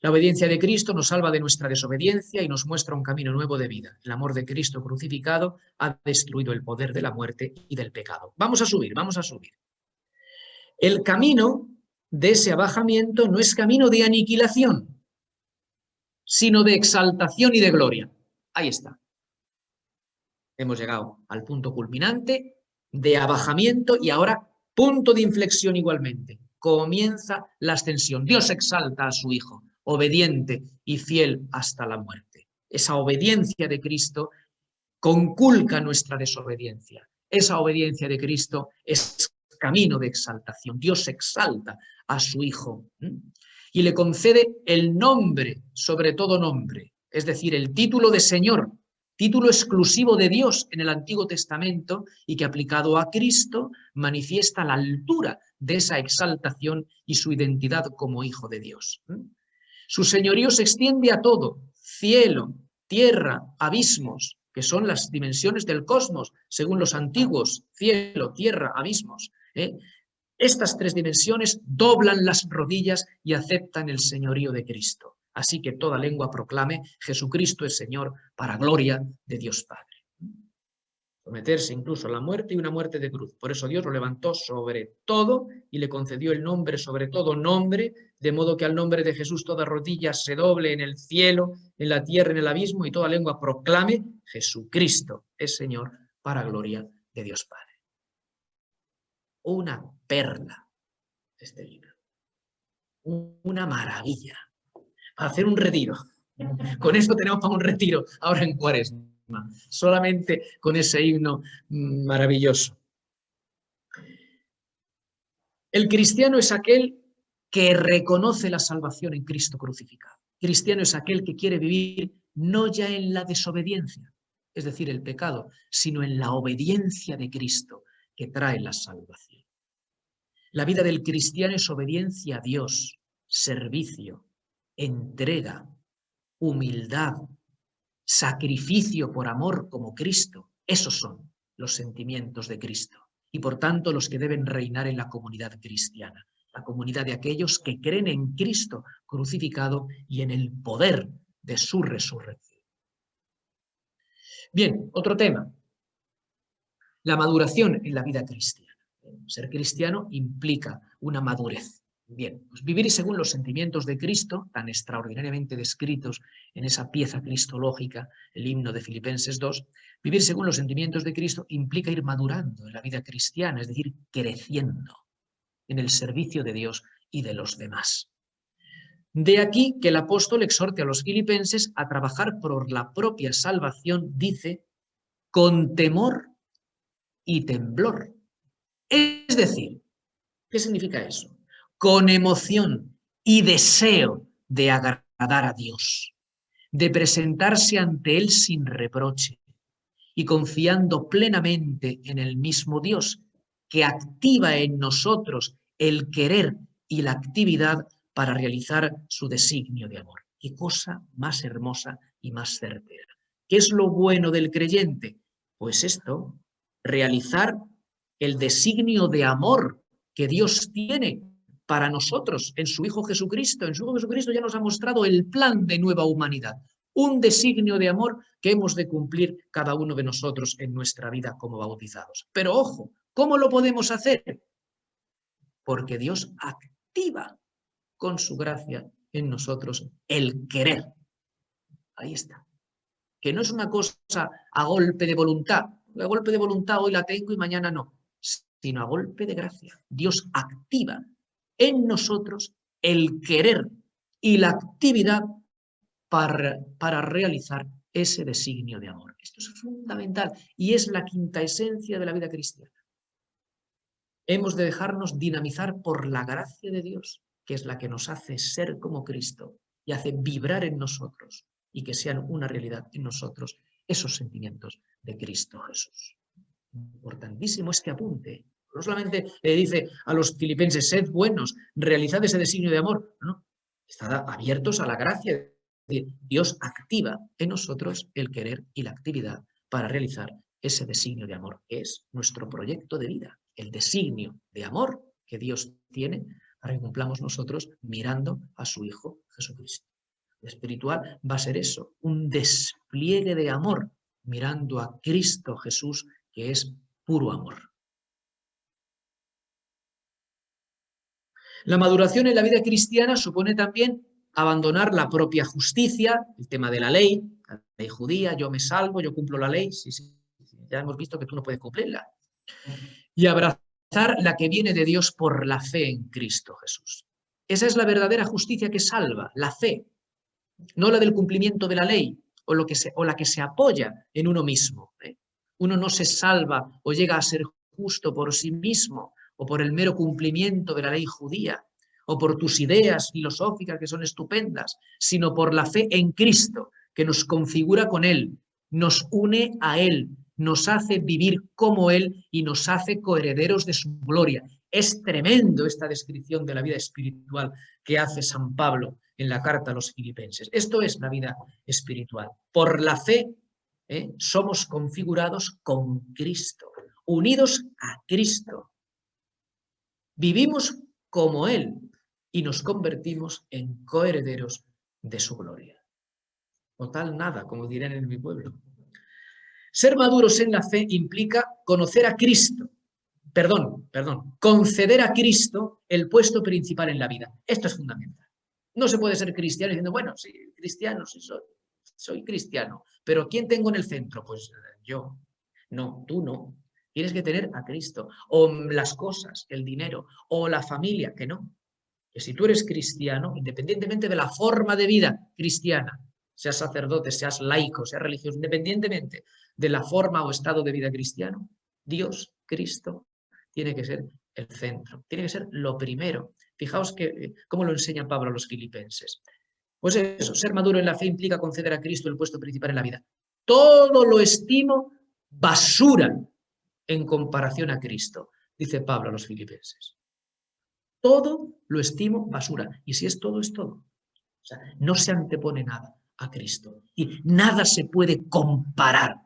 La obediencia de Cristo nos salva de nuestra desobediencia y nos muestra un camino nuevo de vida. El amor de Cristo crucificado ha destruido el poder de la muerte y del pecado. Vamos a subir, vamos a subir. El camino de ese abajamiento no es camino de aniquilación, sino de exaltación y de gloria. Ahí está. Hemos llegado al punto culminante de abajamiento y ahora punto de inflexión igualmente. Comienza la ascensión. Dios exalta a su Hijo, obediente y fiel hasta la muerte. Esa obediencia de Cristo conculca nuestra desobediencia. Esa obediencia de Cristo es camino de exaltación. Dios exalta a su Hijo y le concede el nombre, sobre todo nombre, es decir, el título de Señor, título exclusivo de Dios en el Antiguo Testamento y que aplicado a Cristo manifiesta la altura de esa exaltación y su identidad como Hijo de Dios. Su señorío se extiende a todo, cielo, tierra, abismos, que son las dimensiones del cosmos, según los antiguos, cielo, tierra, abismos. Estas tres dimensiones doblan las rodillas y aceptan el señorío de Cristo. Así que toda lengua proclame: Jesucristo es Señor, para gloria de Dios Padre. Someterse incluso a la muerte y una muerte de cruz. Por eso Dios lo levantó sobre todo y le concedió el nombre sobre todo nombre, de modo que al nombre de Jesús toda rodilla se doble en el cielo, en la tierra, en el abismo, y toda lengua proclame: Jesucristo es Señor, para gloria de Dios Padre. Una perla este libro. Una maravilla. Para hacer un retiro. Con esto tenemos para un retiro ahora en Cuaresma. Solamente con ese himno maravilloso. El cristiano es aquel que reconoce la salvación en Cristo crucificado. Cristiano es aquel que quiere vivir no ya en la desobediencia, es decir, el pecado, sino en la obediencia de Cristo que trae la salvación. La vida del cristiano es obediencia a Dios, servicio, entrega, humildad, sacrificio por amor como Cristo. Esos son los sentimientos de Cristo y por tanto los que deben reinar en la comunidad cristiana, la comunidad de aquellos que creen en Cristo crucificado y en el poder de su resurrección. Bien, otro tema, la maduración en la vida cristiana. Ser cristiano implica una madurez. Bien, pues vivir según los sentimientos de Cristo, tan extraordinariamente descritos en esa pieza cristológica, el himno de Filipenses 2, vivir según los sentimientos de Cristo implica ir madurando en la vida cristiana, es decir, creciendo en el servicio de Dios y de los demás. De aquí que el apóstol exhorte a los filipenses a trabajar por la propia salvación, dice, con temor y temblor. Es decir, ¿qué significa eso? Con emoción y deseo de agradar a Dios, de presentarse ante Él sin reproche y confiando plenamente en el mismo Dios que activa en nosotros el querer y la actividad para realizar su designio de amor. Qué cosa más hermosa y más certera. ¿Qué es lo bueno del creyente? Pues esto, realizar el designio de amor que Dios tiene para nosotros en su Hijo Jesucristo. En su Hijo Jesucristo ya nos ha mostrado el plan de nueva humanidad, un designio de amor que hemos de cumplir cada uno de nosotros en nuestra vida como bautizados. Pero ojo, ¿cómo lo podemos hacer? Porque Dios activa con su gracia en nosotros el querer. Ahí está. Que no es una cosa a golpe de voluntad. A golpe de voluntad hoy la tengo y mañana no, sino a golpe de gracia. Dios activa en nosotros el querer y la actividad para realizar ese designio de amor. Esto es fundamental y es la quinta esencia de la vida cristiana. Hemos de dejarnos dinamizar por la gracia de Dios, que es la que nos hace ser como Cristo y hace vibrar en nosotros y que sean una realidad en nosotros esos sentimientos de Cristo Jesús. Importantísimo este apunte. No solamente le dice a los filipenses, sed buenos, realizad ese designio de amor. No, estad abiertos a la gracia. Dios activa en nosotros el querer y la actividad para realizar ese designio de amor, que es nuestro proyecto de vida, el designio de amor que Dios tiene para que cumplamos nosotros mirando a su Hijo Jesucristo. Lo espiritual va a ser eso, un despliegue de amor mirando a Cristo Jesús, que es puro amor. La maduración en la vida cristiana supone también abandonar la propia justicia, el tema de la ley judía, yo me salvo, yo cumplo la ley, sí, ya hemos visto que tú no puedes cumplirla, y abrazar la que viene de Dios por la fe en Cristo Jesús. Esa es la verdadera justicia que salva, la fe, no la del cumplimiento de la ley o la que se apoya en uno mismo. Uno no se salva o llega a ser justo por sí mismo o por el mero cumplimiento de la ley judía o por tus ideas filosóficas que son estupendas, sino por la fe en Cristo, que nos configura con Él, nos une a Él, nos hace vivir como Él y nos hace coherederos de su gloria. Es tremendo esta descripción de la vida espiritual que hace San Pablo en la carta a los filipenses. Esto es la vida espiritual. Por la fe somos configurados con Cristo, unidos a Cristo. Vivimos como Él y nos convertimos en coherederos de su gloria. Total nada, como dirán en mi pueblo. Ser maduros en la fe implica conocer a Cristo. Conceder a Cristo el puesto principal en la vida. Esto es fundamental. No se puede ser cristiano diciendo, bueno, sí, cristiano, sí soy cristiano, pero ¿quién tengo en el centro? Pues yo. No, tú no. Tienes que tener a Cristo, o las cosas, el dinero, o la familia, que no. Que si tú eres cristiano, independientemente de la forma de vida cristiana, seas sacerdote, seas laico, seas religioso, independientemente de la forma o estado de vida cristiano, Dios, Cristo, tiene que ser el centro, tiene que ser lo primero. Fijaos que, cómo lo enseña Pablo a los filipenses. Pues eso, ser maduro en la fe implica conceder a Cristo el puesto principal en la vida. Todo lo estimo basura en comparación a Cristo, dice Pablo a los filipenses. Todo lo estimo basura. Y si es todo, es todo. O sea, no se antepone nada a Cristo. Y nada se puede comparar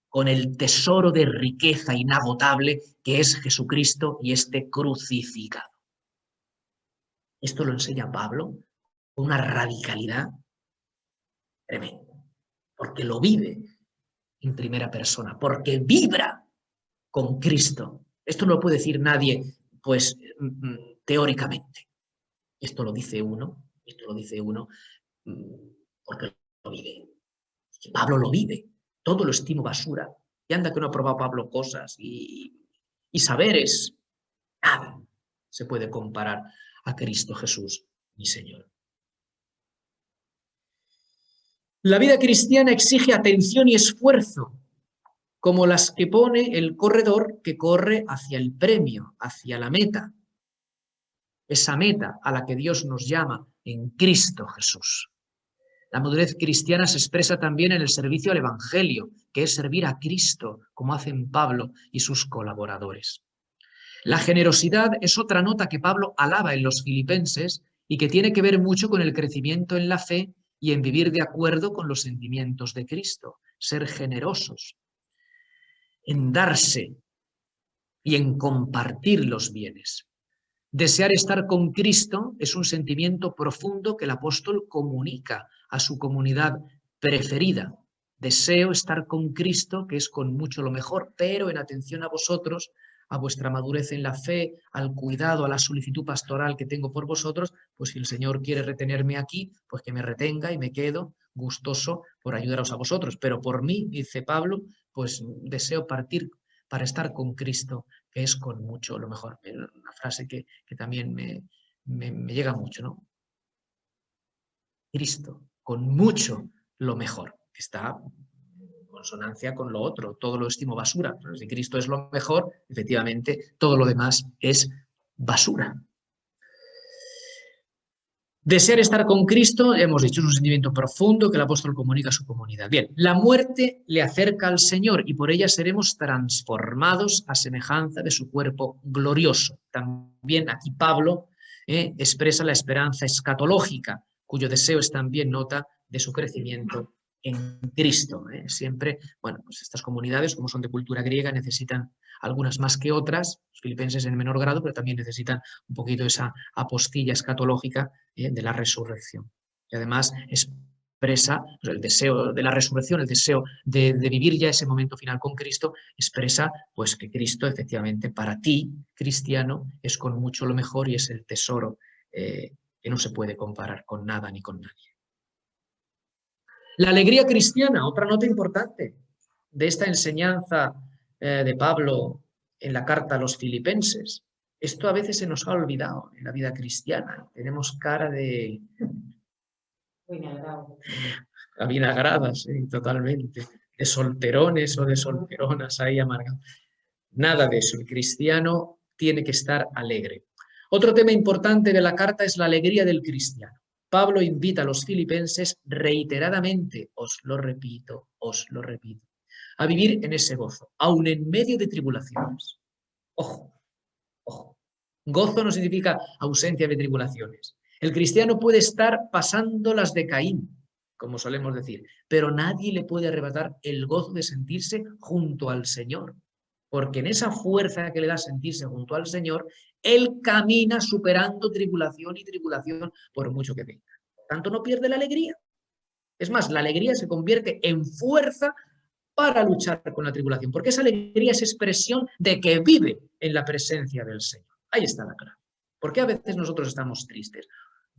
con el tesoro de riqueza inagotable que es Jesucristo y este crucificado. Esto lo enseña Pablo con una radicalidad tremenda, porque lo vive en primera persona, porque vibra con Cristo. Esto no lo puede decir nadie, pues, teóricamente. Esto lo dice uno porque lo vive. Pablo lo vive, todo lo estimo basura. Y anda que no ha probado Pablo cosas y saberes. Nada se puede comparar a Cristo Jesús, mi Señor. La vida cristiana exige atención y esfuerzo, como las que pone el corredor que corre hacia el premio, hacia la meta. Esa meta a la que Dios nos llama en Cristo Jesús. La madurez cristiana se expresa también en el servicio al Evangelio, que es servir a Cristo, como hacen Pablo y sus colaboradores. La generosidad es otra nota que Pablo alaba en los filipenses y que tiene que ver mucho con el crecimiento en la fe y en vivir de acuerdo con los sentimientos de Cristo, ser generosos, en darse y en compartir los bienes. Desear estar con Cristo es un sentimiento profundo que el apóstol comunica a su comunidad preferida. Deseo estar con Cristo, que es con mucho lo mejor, pero en atención a vosotros, a vuestra madurez en la fe, al cuidado, a la solicitud pastoral que tengo por vosotros, pues si el Señor quiere retenerme aquí, pues que me retenga y me quedo gustoso por ayudaros a vosotros. Pero por mí, dice Pablo, pues deseo partir para estar con Cristo, que es con mucho lo mejor. Una frase que también me llega mucho, ¿no? Cristo, con mucho lo mejor, que está en consonancia con lo otro, todo lo estimo basura. Pero si Cristo es lo mejor, efectivamente, todo lo demás es basura. Desear estar con Cristo, hemos dicho, es un sentimiento profundo que el apóstol comunica a su comunidad. Bien, la muerte le acerca al Señor y por ella seremos transformados a semejanza de su cuerpo glorioso. También aquí Pablo expresa la esperanza escatológica, cuyo deseo es también nota de su crecimiento en Cristo. Siempre, bueno, pues estas comunidades, como son de cultura griega, necesitan algunas más que otras, los filipenses en menor grado, pero también necesitan un poquito esa apostilla escatológica de la resurrección. Y además expresa pues, el deseo de la resurrección, el deseo de vivir ya ese momento final con Cristo, expresa pues que Cristo efectivamente para ti, cristiano, es con mucho lo mejor y es el tesoro que no se puede comparar con nada ni con nadie. La alegría cristiana, otra nota importante de esta enseñanza de Pablo en la carta a los filipenses. Esto a veces se nos ha olvidado en la vida cristiana. Tenemos cara de... avinagradas, totalmente. De solterones o de solteronas ahí amargados. Nada de eso. El cristiano tiene que estar alegre. Otro tema importante de la carta es la alegría del cristiano. Pablo invita a los filipenses reiteradamente, os lo repito, a vivir en ese gozo, aun en medio de tribulaciones. Ojo, ojo. Gozo no significa ausencia de tribulaciones. El cristiano puede estar pasando las de Caín, como solemos decir, pero nadie le puede arrebatar el gozo de sentirse junto al Señor, porque en esa fuerza que le da sentirse junto al Señor, él camina superando tribulación y tribulación por mucho que venga. Por tanto, no pierde la alegría. Es más, la alegría se convierte en fuerza para luchar con la tribulación, porque esa alegría es expresión de que vive en la presencia del Señor. Ahí está la clave. ¿Por qué a veces nosotros estamos tristes?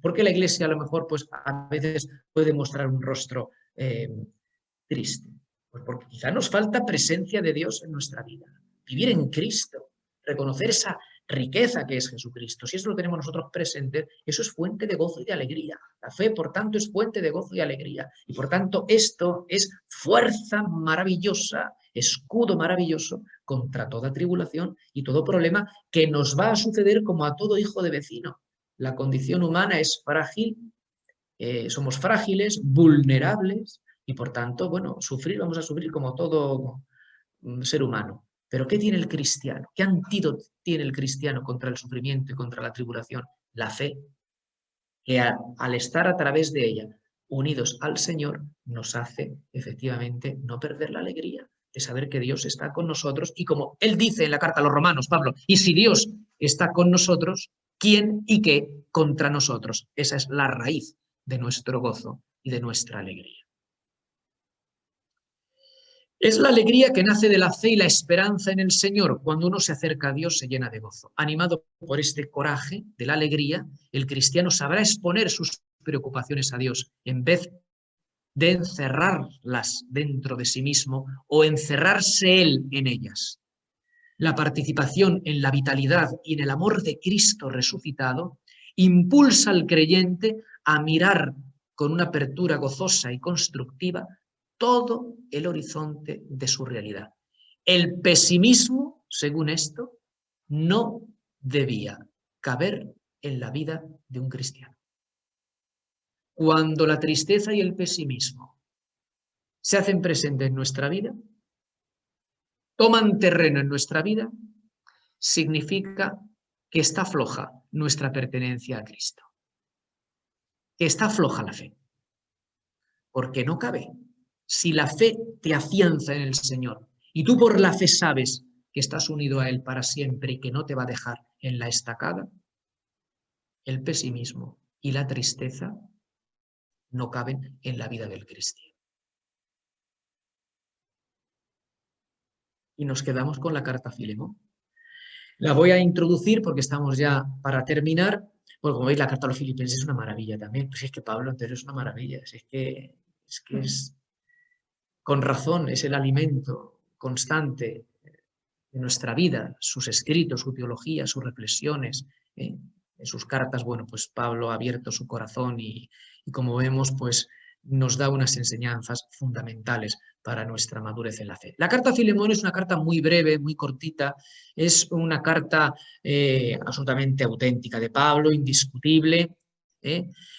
¿Por qué la iglesia a lo mejor pues, a veces puede mostrar un rostro triste? Pues porque quizá nos falta presencia de Dios en nuestra vida. Vivir en Cristo, reconocer esa riqueza que es Jesucristo. Si eso lo tenemos nosotros presente, eso es fuente de gozo y de alegría. La fe, por tanto, es fuente de gozo y alegría. Y por tanto, esto es fuerza maravillosa, escudo maravilloso contra toda tribulación y todo problema que nos va a suceder como a todo hijo de vecino. La condición humana es frágil, somos frágiles, vulnerables y por tanto, bueno, vamos a sufrir como todo ser humano. Pero ¿qué tiene el cristiano? ¿Qué antídoto tiene el cristiano contra el sufrimiento y contra la tribulación? La fe, que al estar a través de ella unidos al Señor, nos hace efectivamente no perder la alegría de saber que Dios está con nosotros y como Él dice en la carta a los Romanos, Pablo, y si Dios está con nosotros, ¿quién y qué contra nosotros? Esa es la raíz de nuestro gozo y de nuestra alegría. Es la alegría que nace de la fe y la esperanza en el Señor. Cuando uno se acerca a Dios se llena de gozo. Animado por este coraje de la alegría, el cristiano sabrá exponer sus preocupaciones a Dios en vez de encerrarlas dentro de sí mismo o encerrarse él en ellas. La participación en la vitalidad y en el amor de Cristo resucitado impulsa al creyente a mirar con una apertura gozosa y constructiva todo el horizonte de su realidad. El pesimismo, según esto, no debía caber en la vida de un cristiano. Cuando la tristeza y el pesimismo se hacen presentes en nuestra vida, toman terreno en nuestra vida, significa que está floja nuestra pertenencia a Cristo, que está floja la fe, porque no cabe. Si la fe te afianza en el Señor y tú por la fe sabes que estás unido a Él para siempre y que no te va a dejar en la estacada, el pesimismo y la tristeza no caben en la vida del cristiano. Y nos quedamos con la carta a Filemón. La voy a introducir porque estamos ya para terminar. Porque como veis, la carta a los filipenses es una maravilla también. Pues es que Pablo entero es una maravilla. Es con razón, es el alimento constante de nuestra vida, sus escritos, su teología, sus reflexiones. En sus cartas, bueno, pues Pablo ha abierto su corazón y como vemos, pues nos da unas enseñanzas fundamentales para nuestra madurez en la fe. La carta a Filemón es una carta muy breve, muy cortita, es una carta absolutamente auténtica de Pablo, indiscutible,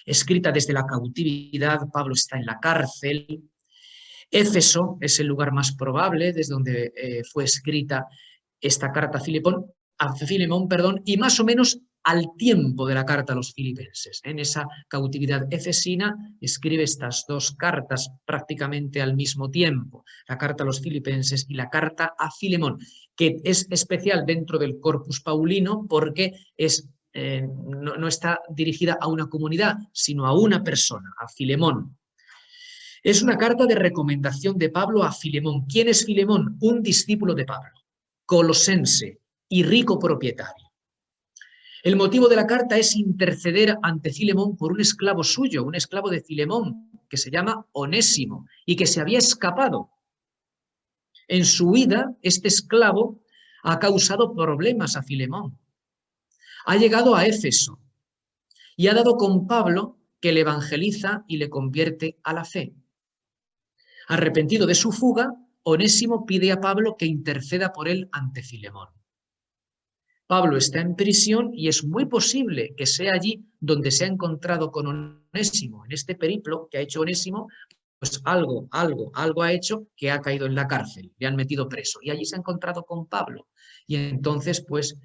escrita desde la cautividad. Pablo está en la cárcel. Éfeso es el lugar más probable desde donde fue escrita esta carta a Filemón, y más o menos al tiempo de la carta a los filipenses. En esa cautividad efesina escribe estas dos cartas prácticamente al mismo tiempo, la carta a los filipenses y la carta a Filemón, que es especial dentro del corpus paulino porque no está dirigida a una comunidad, sino a una persona, a Filemón. Es una carta de recomendación de Pablo a Filemón. ¿Quién es Filemón? Un discípulo de Pablo, colosense y rico propietario. El motivo de la carta es interceder ante Filemón por un esclavo suyo, un esclavo de Filemón, que se llama Onésimo y que se había escapado. En su huida, este esclavo ha causado problemas a Filemón. Ha llegado a Éfeso y ha dado con Pablo, que le evangeliza y le convierte a la fe. Arrepentido de su fuga, Onésimo pide a Pablo que interceda por él ante Filemón. Pablo está en prisión y es muy posible que sea allí donde se ha encontrado con Onésimo. En este periplo que ha hecho Onésimo, pues algo ha hecho que ha caído en la cárcel, le han metido preso y allí se ha encontrado con Pablo. Y entonces, pues,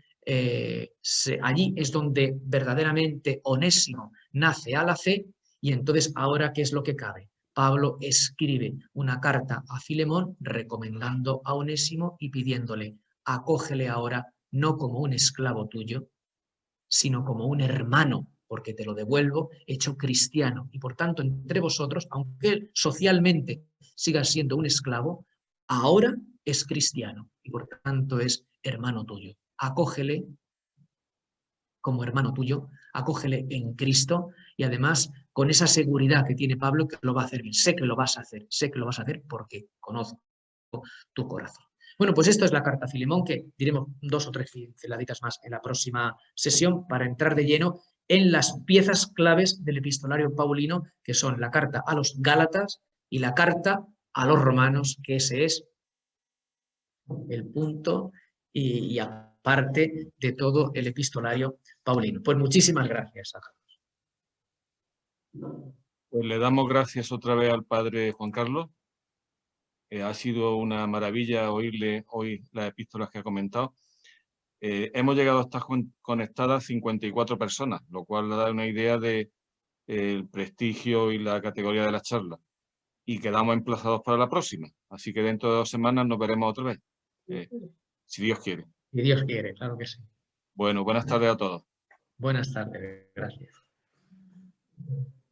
allí es donde verdaderamente Onésimo nace a la fe y entonces ahora, ¿qué es lo que cabe? Pablo escribe una carta a Filemón recomendando a Onésimo y pidiéndole, acógele ahora no como un esclavo tuyo, sino como un hermano, porque te lo devuelvo hecho cristiano. Y por tanto, entre vosotros, aunque él socialmente siga siendo un esclavo, ahora es cristiano y por tanto es hermano tuyo. Acógele como hermano tuyo, acógele en Cristo y además con esa seguridad que tiene Pablo que lo va a hacer bien. Sé que lo vas a hacer porque conozco tu corazón. Bueno, pues esto es la carta a Filemón, que diremos 2 o 3 pinceladitas más en la próxima sesión para entrar de lleno en las piezas claves del epistolario paulino, que son la carta a los Gálatas y la carta a los romanos, que ese es el punto y aparte de todo el epistolario paulino. Pues muchísimas gracias a todos. Pues le damos gracias otra vez al padre Juan Carlos. Ha sido una maravilla oírle hoy las epístolas que ha comentado. Hemos llegado a estar conectadas 54 personas, lo cual da una idea del prestigio y la categoría de las charlas. Y quedamos emplazados para la próxima. Así que dentro de 2 semanas nos veremos otra vez. Si Dios quiere. Si Dios quiere, claro que sí. Bueno, buenas tardes a todos. Buenas tardes, gracias.